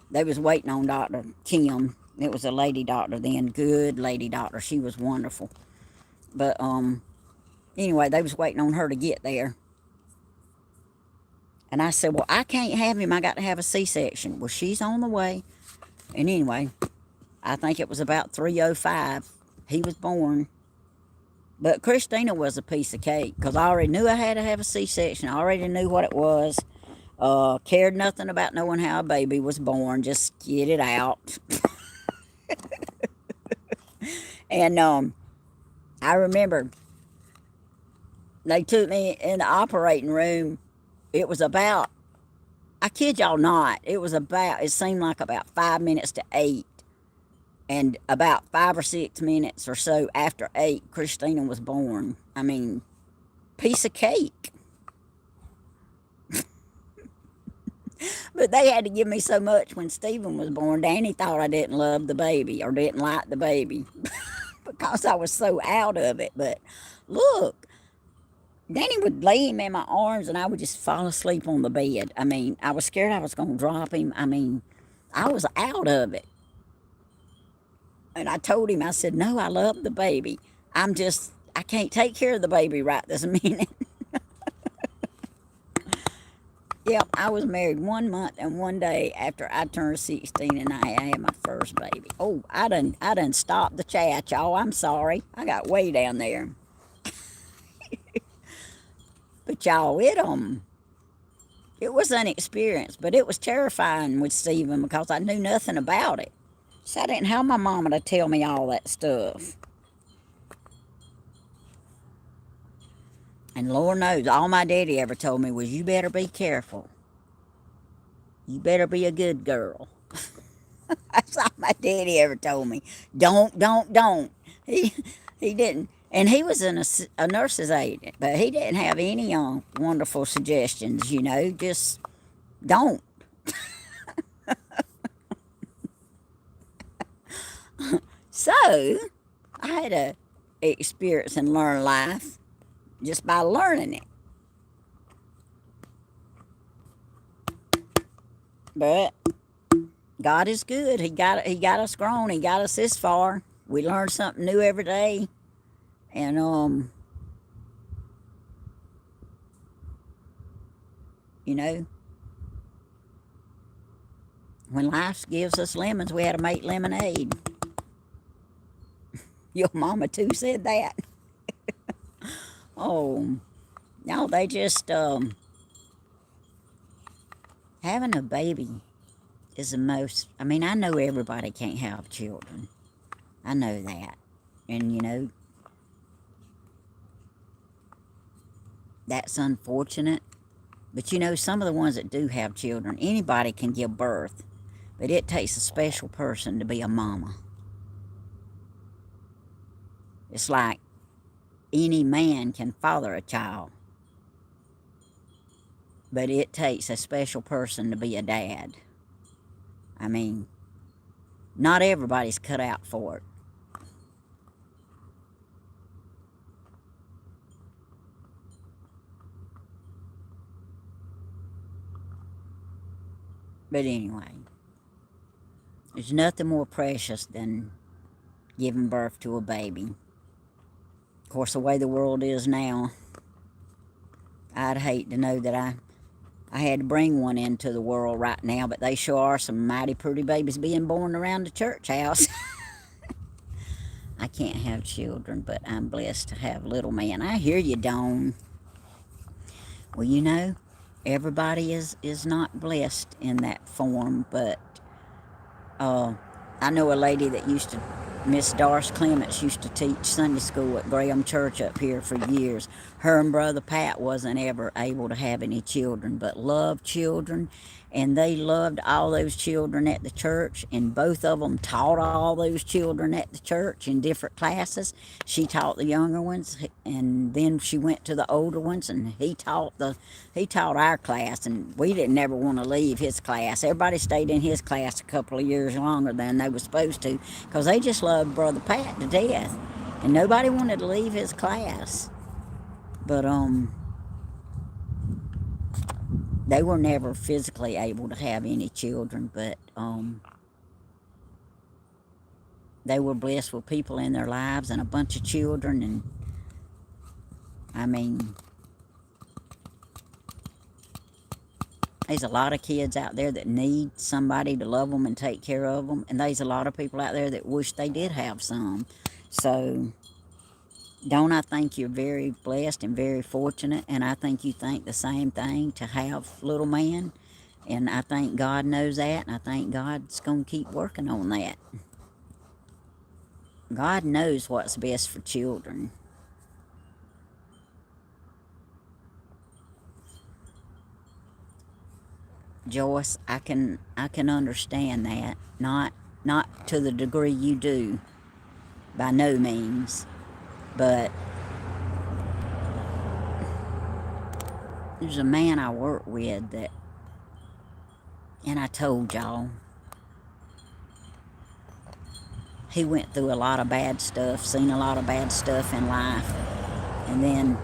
They was waiting on Dr. Kim. It was a lady doctor then, good lady doctor. She was wonderful. But anyway, they was waiting on her to get there. And I said, well, I can't have him. I got to have a C-section. Well, she's on the way. And anyway, I think it was about 3:05. He was born. But Christina was a piece of cake because I already knew I had to have a C-section. I already knew what it was. Cared nothing about knowing how a baby was born. Just get it out. And I remember they took me in the operating room. It was about, I kid y'all not, it seemed like about 5 minutes to 8. And about 5 or 6 minutes or so after 8, Christina was born. I mean, piece of cake. But they had to give me so much when Stephen was born. Danny thought I didn't love the baby or didn't like the baby because I was so out of it. But look, Danny would lay him in my arms and I would just fall asleep on the bed. I mean, I was scared I was going to drop him. I mean, I was out of it. And I told him, I said, no, I love the baby. I can't take care of the baby right this minute. Yep, I was married 1 month and 1 day after I turned 16 and I had my first baby. Oh, I done stopped the chat, y'all. I'm sorry. I got way down there. But y'all, it was an experience, but it was terrifying with Stephen because I knew nothing about it. So I didn't have my mama to tell me all that stuff. And Lord knows, all my daddy ever told me was, you better be careful. You better be a good girl. That's all my daddy ever told me. Don't. He didn't. And he was a nurse's aide, but he didn't have any wonderful suggestions, just don't. So, I had to experience and learn life just by learning it. But God is good. He got us grown. He got us this far. We learn something new every day. And when life gives us lemons, we had to make lemonade. Your mama too said that. Oh, no, they just having a baby is the most. I mean, I know everybody can't have children. I know that, and that's unfortunate. But some of the ones that do have children, anybody can give birth. But it takes a special person to be a mama. It's like any man can father a child, but it takes a special person to be a dad. I mean, not everybody's cut out for it. But anyway, there's nothing more precious than giving birth to a baby. Of course, the way the world is now, I'd hate to know that I had to bring one into the world right now, but they sure are some mighty pretty babies being born around the church house. I can't have children, but I'm blessed to have little man. I hear you, Dawn. Well, you know, everybody is not blessed in that form, but I know a lady that used to, Miss Doris Clements, used to teach Sunday school at Graham Church up here for years. Her and Brother Pat wasn't ever able to have any children, but loved children, and they loved all those children at the church, and both of them taught all those children at the church in different classes. She taught the younger ones, and then she went to the older ones, and he taught our class, and we didn't ever want to leave his class. Everybody stayed in his class a couple of years longer than they were supposed to, because they just loved Brother Pat to death, and nobody wanted to leave his class. But they were never physically able to have any children, but they were blessed with people in their lives and a bunch of children, and I mean, there's a lot of kids out there that need somebody to love them and take care of them, and there's a lot of people out there that wish they did have some. So, don't I think you're very blessed and very fortunate, and I think you think the same thing to have little man, and I think God knows that, and I think God's going to keep working on that. God knows what's best for children. Joyce, I can understand that. Not to the degree you do, by no means. But there's a man I work with that, and I told y'all, he went through a lot of bad stuff, seen a lot of bad stuff in life, and then,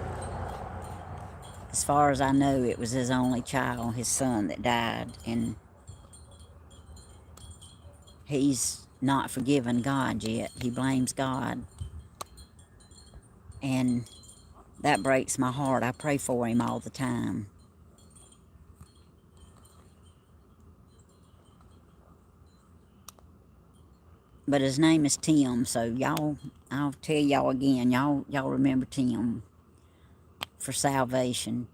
as far as I know, it was his only child, his son, that died, and he's not forgiven God yet. He blames God, and that breaks my heart. I pray for him all the time. But his name is Tim, so y'all, I'll tell y'all again, y'all remember Tim for salvation,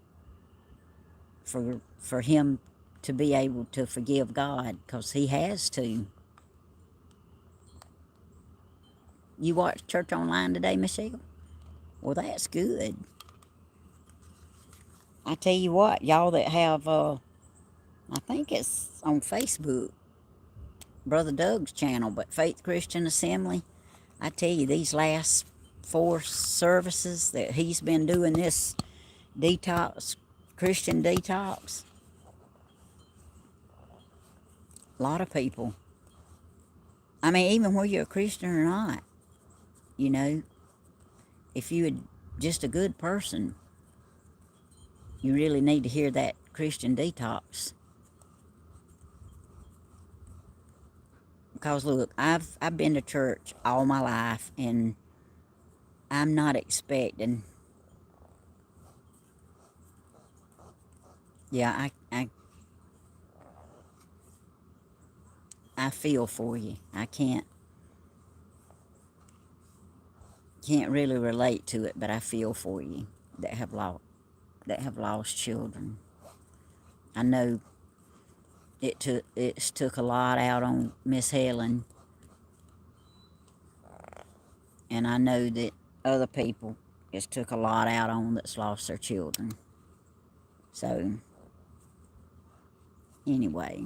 for him to be able to forgive God, because he has to. You watch church online today, Michelle? Well, that's good. I tell you what, y'all that have, I think it's on Facebook, Brother Doug's channel, but Faith Christian Assembly, I tell you, these last 4 services that he's been doing this detox, Christian detox, a lot of people, I mean, even whether you're a Christian or not, you know, if you're just a good person, you really need to hear that Christian detox. Because look, I've been to church all my life, and I'm not expecting. Yeah, I feel for you. I can't really relate to it, but I feel for you that have lost children. I know it's took a lot out on Miss Helen, and I know that other people it's took a lot out on that's lost their children. So anyway,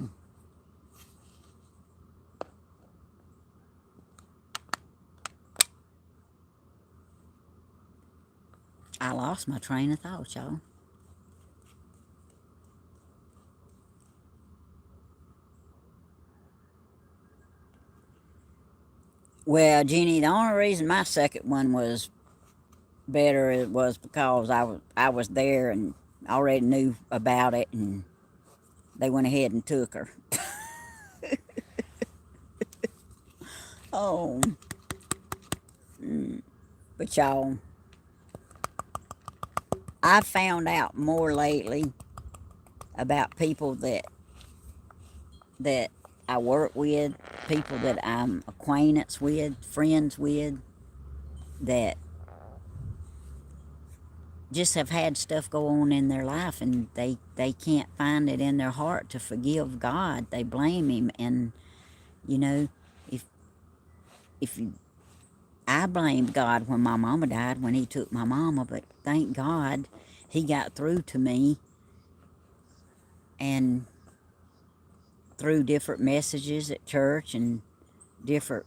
I lost my train of thought, y'all. Well, Jenny, the only reason my second one was better it was because I was there and already knew about it, and they went ahead and took her. Oh, but y'all, I found out more lately about people that I work with, people that I'm acquaintance with, friends with, that just have had stuff go on in their life, and they can't find it in their heart to forgive God. They blame him. And you know, if if you I blamed God when my mama died, when he took my mama, but thank God he got through to me, and through different messages at church and different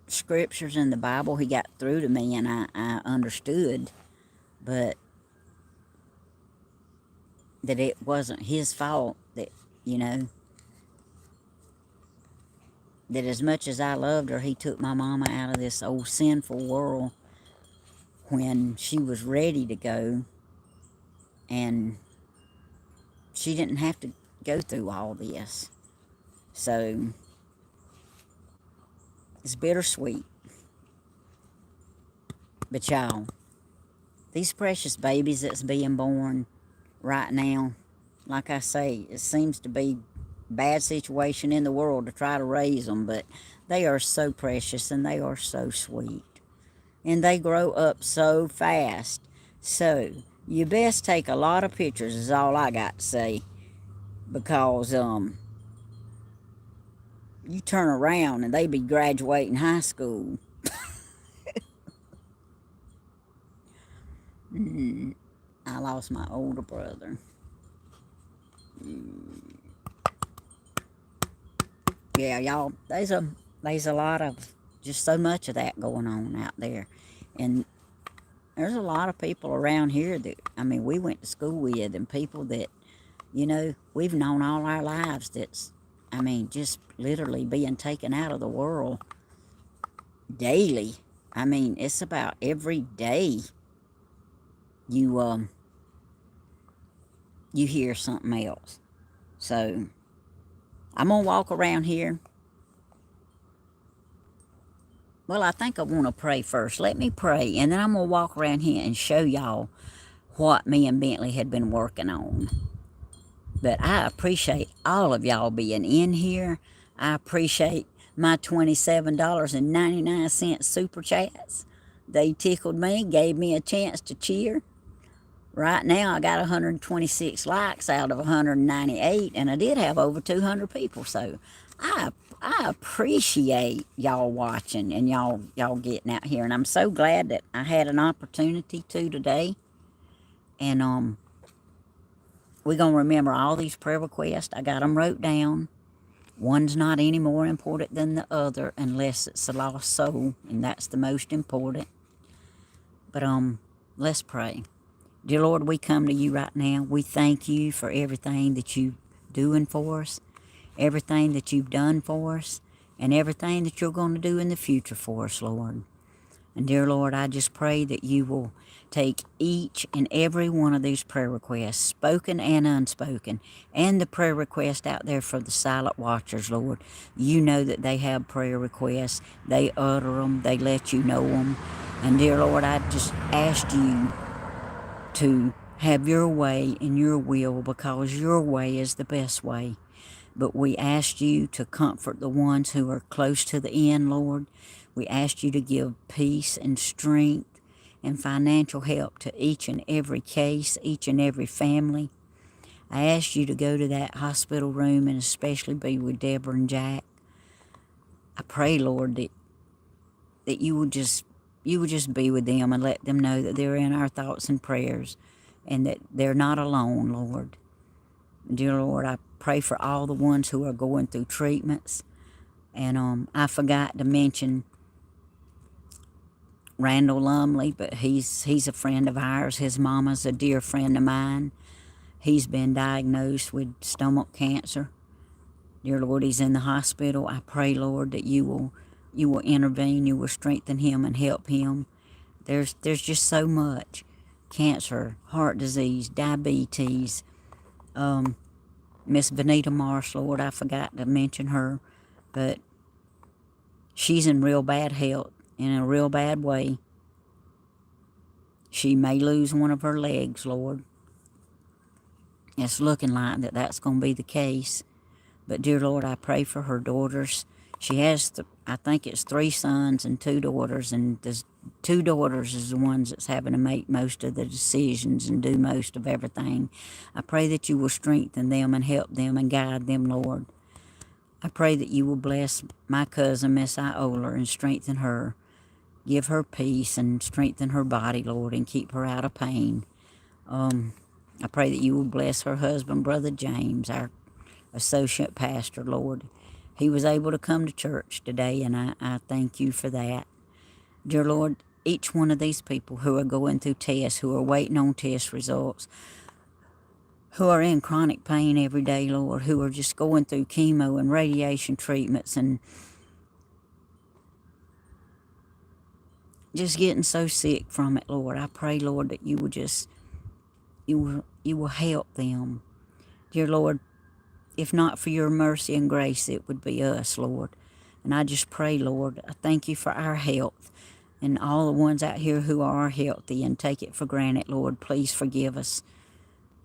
scriptures in the Bible, he got through to me, and I understood, but that it wasn't his fault, that, you know, that as much as I loved her, he took my mama out of this old sinful world when she was ready to go, and she didn't have to go through all this. So it's bittersweet. But y'all, these precious babies that's being born right now, like I say, it seems to be a bad situation in the world to try to raise them, but they are so precious and they are so sweet. And they grow up so fast. So you best take a lot of pictures is all I got to say. Because you turn around and they be graduating high school. I lost my older brother. Yeah, y'all, there's a lot of, just so much of that going on out there. And there's a lot of people around here that, I mean, we went to school with, and people that, you know, we've known all our lives that's, I mean, just literally being taken out of the world daily. I mean, it's about every day you you hear something else. So I'm gonna walk around here. Well, I think I want to pray first. Let me pray, and then I'm gonna walk around here and show y'all what me and Bentley had been working on. But I appreciate all of y'all being in here. I appreciate my $27.99 super chats. They tickled me, gave me a chance to cheer. Right now, I got 126 likes out of 198, and I did have over 200 people. So I I appreciate y'all watching and y'all getting out here, and I'm so glad that I had an opportunity to today. And we're gonna remember all these prayer requests. I got them wrote down. One's not any more important than the other unless it's a lost soul, and that's the most important. But let's pray. Dear Lord, we come to you right now. We thank you for everything that you're doing for us, everything that you've done for us, and everything that you're going to do in the future for us, Lord. And dear Lord, I just pray that you will take each and every one of these prayer requests, spoken and unspoken, and the prayer request out there for the silent watchers, Lord. You know that they have prayer requests. They utter them. They let you know them. And dear Lord, I just asked you to have your way and your will, because your way is the best way. But we asked you to comfort the ones who are close to the end, Lord. We asked you to give peace and strength and financial help to each and every case, each and every family. I asked you to go to that hospital room and especially be with Deborah and Jack. I pray, Lord, that you would just be with them and let them know that they're in our thoughts and prayers, and that they're not alone, Lord. Dear Lord, I pray for all the ones who are going through treatments. And I forgot to mention Randall Lumley, but he's a friend of ours. His mama's a dear friend of mine. He's been diagnosed with stomach cancer. Dear Lord, he's in the hospital. I pray, Lord, that you will intervene, you will strengthen him and help him. There's just so much. Cancer, heart disease, diabetes. Miss Benita Marsh, Lord, I forgot to mention her, but she's in real bad health, in a real bad way. She may lose one of her legs, Lord. It's looking like that's going to be the case. But, dear Lord, I pray for her daughters. She has, I think it's 3 sons and 2 daughters, and the 2 daughters is the ones that's having to make most of the decisions and do most of everything. I pray that you will strengthen them and help them and guide them, Lord. I pray that you will bless my cousin, Miss Iola, and strengthen her. Give her peace and strengthen her body, Lord, and keep her out of pain. I pray that you will bless her husband, Brother James, our associate pastor, Lord. He was able to come to church today, and I thank you for that. Dear Lord, each one of these people who are going through tests, who are waiting on test results, who are in chronic pain every day, Lord, who are just going through chemo and radiation treatments and just getting so sick from it, Lord. I pray, Lord, that you will just, you will help them. Dear Lord, if not for your mercy and grace, it would be us, Lord. And I just pray, Lord, I thank you for our health and all the ones out here who are healthy and take it for granted, Lord. Please forgive us.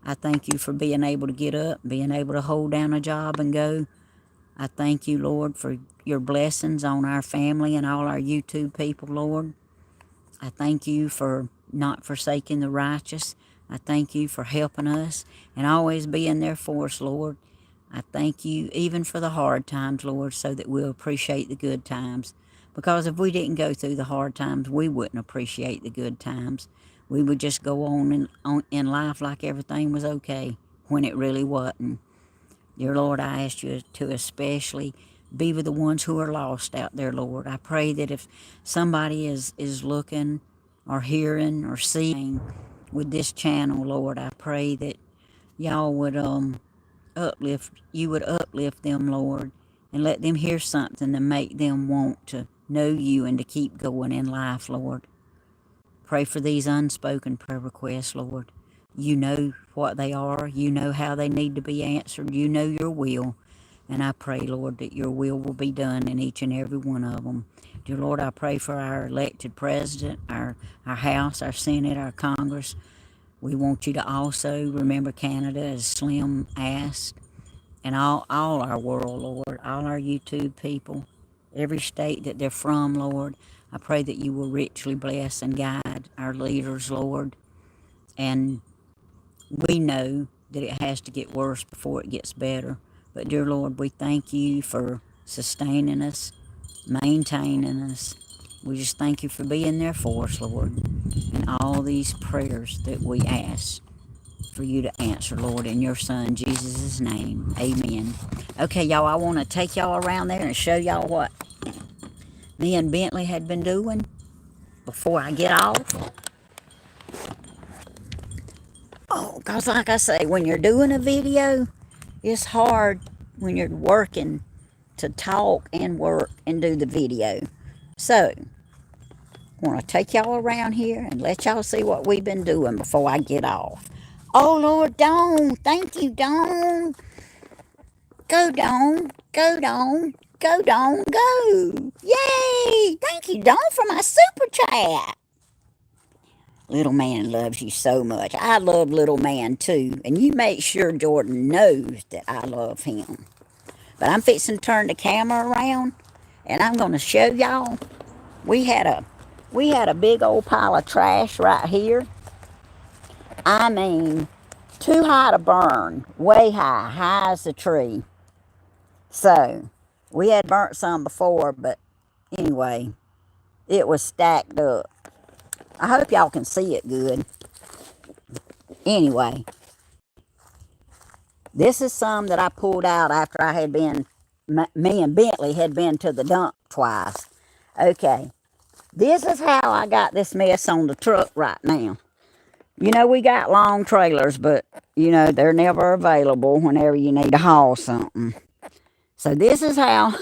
I thank you for being able to get up, being able to hold down a job and go. I thank you, Lord, for your blessings on our family and all our YouTube people, Lord. I thank you for not forsaking the righteous. I thank you for helping us and always being there for us, Lord. I thank you even for the hard times, Lord, so that we'll appreciate the good times. Because if we didn't go through the hard times, we wouldn't appreciate the good times. We would just go on in life like everything was okay when it really wasn't. Dear Lord, I ask you to especially be with the ones who are lost out there, Lord. I pray that if somebody is looking or hearing or seeing with this channel, Lord, I pray that y'all would uplift them, Lord, and let them hear something to make them want to know you and to keep going in life, Lord. Pray for these unspoken prayer requests, Lord. You know what they are. You know how they need to be answered. You know your will. And I pray, Lord, that your will be done in each and every one of them. Dear Lord, I pray for our elected president, our House, our Senate, our Congress. We want you to also remember Canada, as Slim asked, and all our world, Lord, all our YouTube people, every state that they're from, Lord. I pray that you will richly bless and guide our leaders, Lord. And we know that it has to get worse before it gets better. But, dear Lord, we thank you for sustaining us, maintaining us. We just thank you for being there for us, Lord. And all these prayers that we ask for you to answer, Lord, in your Son, Jesus' name. Amen. Okay, y'all, I want to take y'all around there and show y'all what me and Bentley had been doing before I get off. Oh, because like I say, when you're doing a video, it's hard when you're working to talk and work and do the video. So, I want to take y'all around here and let y'all see what we've been doing before I get off. Oh, Lord, Dawn. Thank you, Dawn. Go, Dawn. Go, Dawn. Go, Dawn. Go. Yay. Thank you, Dawn, for my super chat. Little man loves you so much. I love little man too. And you make sure Jordan knows that I love him. But I'm fixing to turn the camera around and I'm going to show y'all. We had a big old pile of trash right here. I mean, too high to burn. Way high. High as a tree. So, we had burnt some before, but anyway, it was stacked up. I hope y'all can see it good. Anyway, this is some that I pulled out after I had me and Bentley had been to the dump twice. Okay, This is how I got this mess on the truck right now. You know, we got long trailers, but, you know, they're never available whenever you need to haul something. So this is how.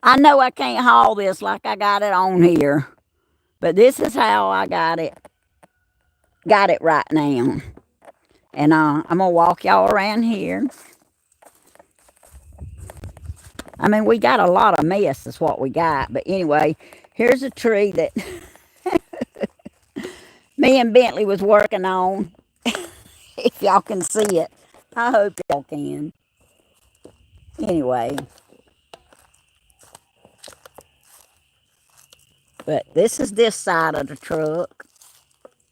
I know I can't haul this like I got it on here, but this is how I got it. Got it right now. And I'm going to walk y'all around here. I mean, we got a lot of mess is what we got. But anyway, here's a tree that me and Bentley was working on. If y'all can see it. I hope y'all can. Anyway. But this is this side of the truck.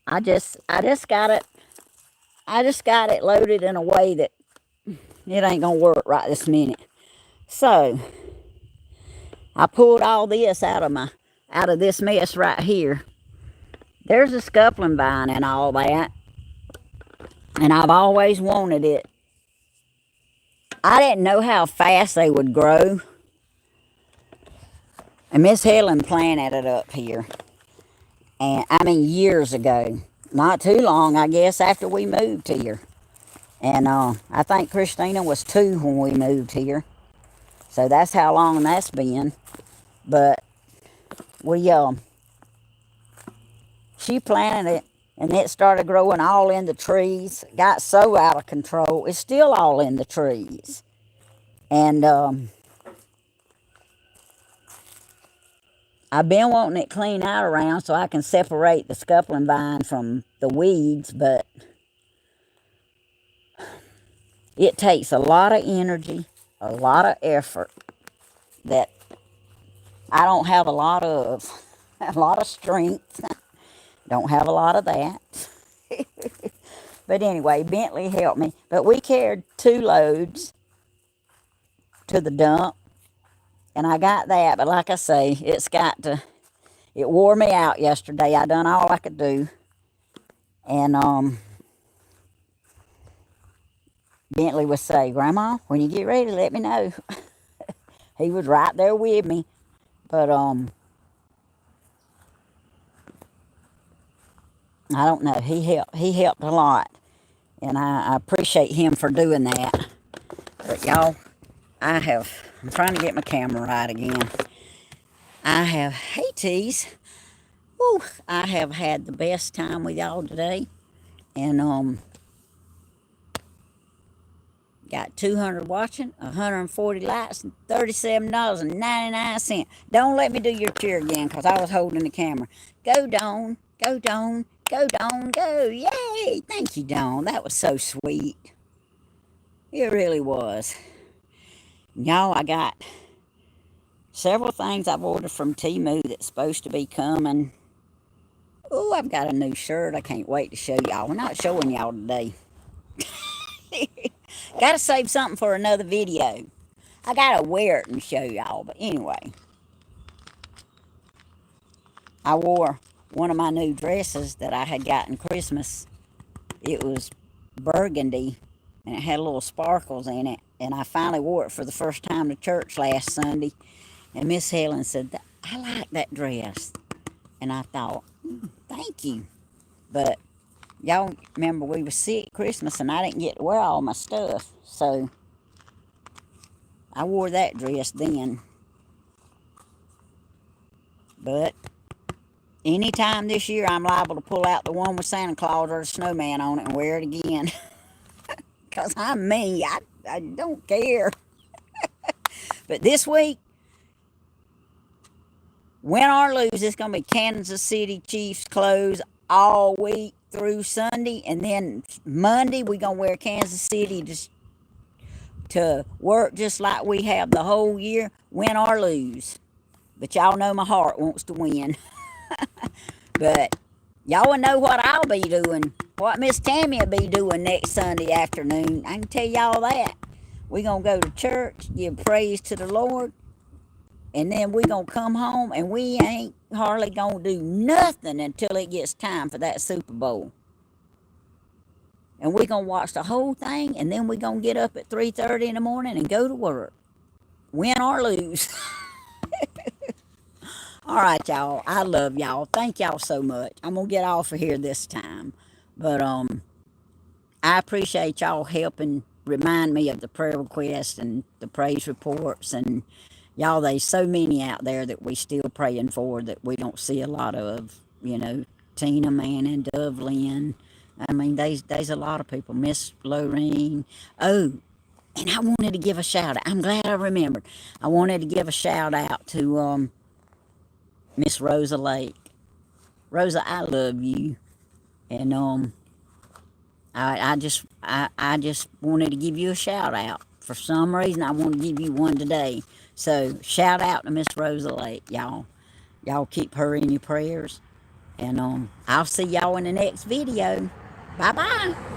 I just got it. I just got it loaded in a way that it ain't gonna work right this minute. So I pulled all this out of this mess right here. There's a scuppling vine and all that. And I've always wanted it. I didn't know how fast they would grow. And Miss Helen planted it up here. And I mean years ago. Not too long, I guess, after we moved here. And I think Christina was 2 when we moved here. So that's how long that's been. But she planted it and it started growing all in the trees. Got so out of control. It's still all in the trees. And I've been wanting it clean out around so I can separate the scuppling vine from the weeds, but it takes a lot of energy, a lot of effort that I don't have a lot of. A lot of strength. Don't have a lot of that. But anyway, Bentley helped me. But we carried 2 loads to the dump. And I got that. But like I say, it wore me out yesterday. I done all I could do. And Bentley would say, Grandma, when you get ready, let me know. He was right there with me. But I don't know. He helped a lot. And I appreciate him for doing that. But y'all, I'm trying to get my camera right again. Hey tease. Woo, I have had the best time with y'all today. And got 200 watching, 140 likes, and $37.99. Don't let me do your cheer again because I was holding the camera. Go, Dawn. Go, Dawn. Go, Dawn. Go. Yay. Thank you, Dawn. That was so sweet. It really was. Y'all, I got several things I've ordered from Temu that's supposed to be coming. Oh, I've got a new shirt. I can't wait to show y'all. We're not showing y'all today. Got to save something for another video. I got to wear it and show y'all. But anyway, I wore one of my new dresses that I had gotten Christmas. It was burgundy and it had little sparkles in it. And I finally wore it for the first time to church last Sunday. And Miss Helen said, I like that dress. And I thought, thank you. But y'all remember we were sick Christmas and I didn't get to wear all my stuff. So I wore that dress then. But anytime this year I'm liable to pull out the one with Santa Claus or the snowman on it and wear it again. Because I'm me. I don't care. But this week, win or lose, it's going to be Kansas City Chiefs clothes all week through Sunday. And then Monday, we're going to wear Kansas City to work just like we have the whole year, win or lose. But y'all know my heart wants to win. But y'all will know what I'll be doing, what Miss Tammy will be doing next Sunday afternoon. I can tell y'all that. We're going to go to church, give praise to the Lord, and then we're going to come home, and we ain't hardly going to do nothing until it gets time for that Super Bowl. And we're going to watch the whole thing, and then we're going to get up at 3:30 in the morning and go to work. Win or lose. All right, y'all. I love y'all. Thank y'all so much. I'm gonna get off of here this time, but I appreciate y'all helping remind me of the prayer requests and the praise reports, and y'all. There's so many out there that we still praying for that we don't see a lot of. Tina Man and Dublin. I mean, there's a lot of people. Miss Lorraine. Oh, and I wanted to give a shout out. I'm glad I remembered. I wanted to give a shout out to Miss Rosa Lake. Rosa, I love you, and I just wanted to give you a shout out. For some reason, I want to give you one today. So shout out to Miss Rosa Lake, y'all. Y'all keep her in your prayers, and I'll see y'all in the next video. Bye bye.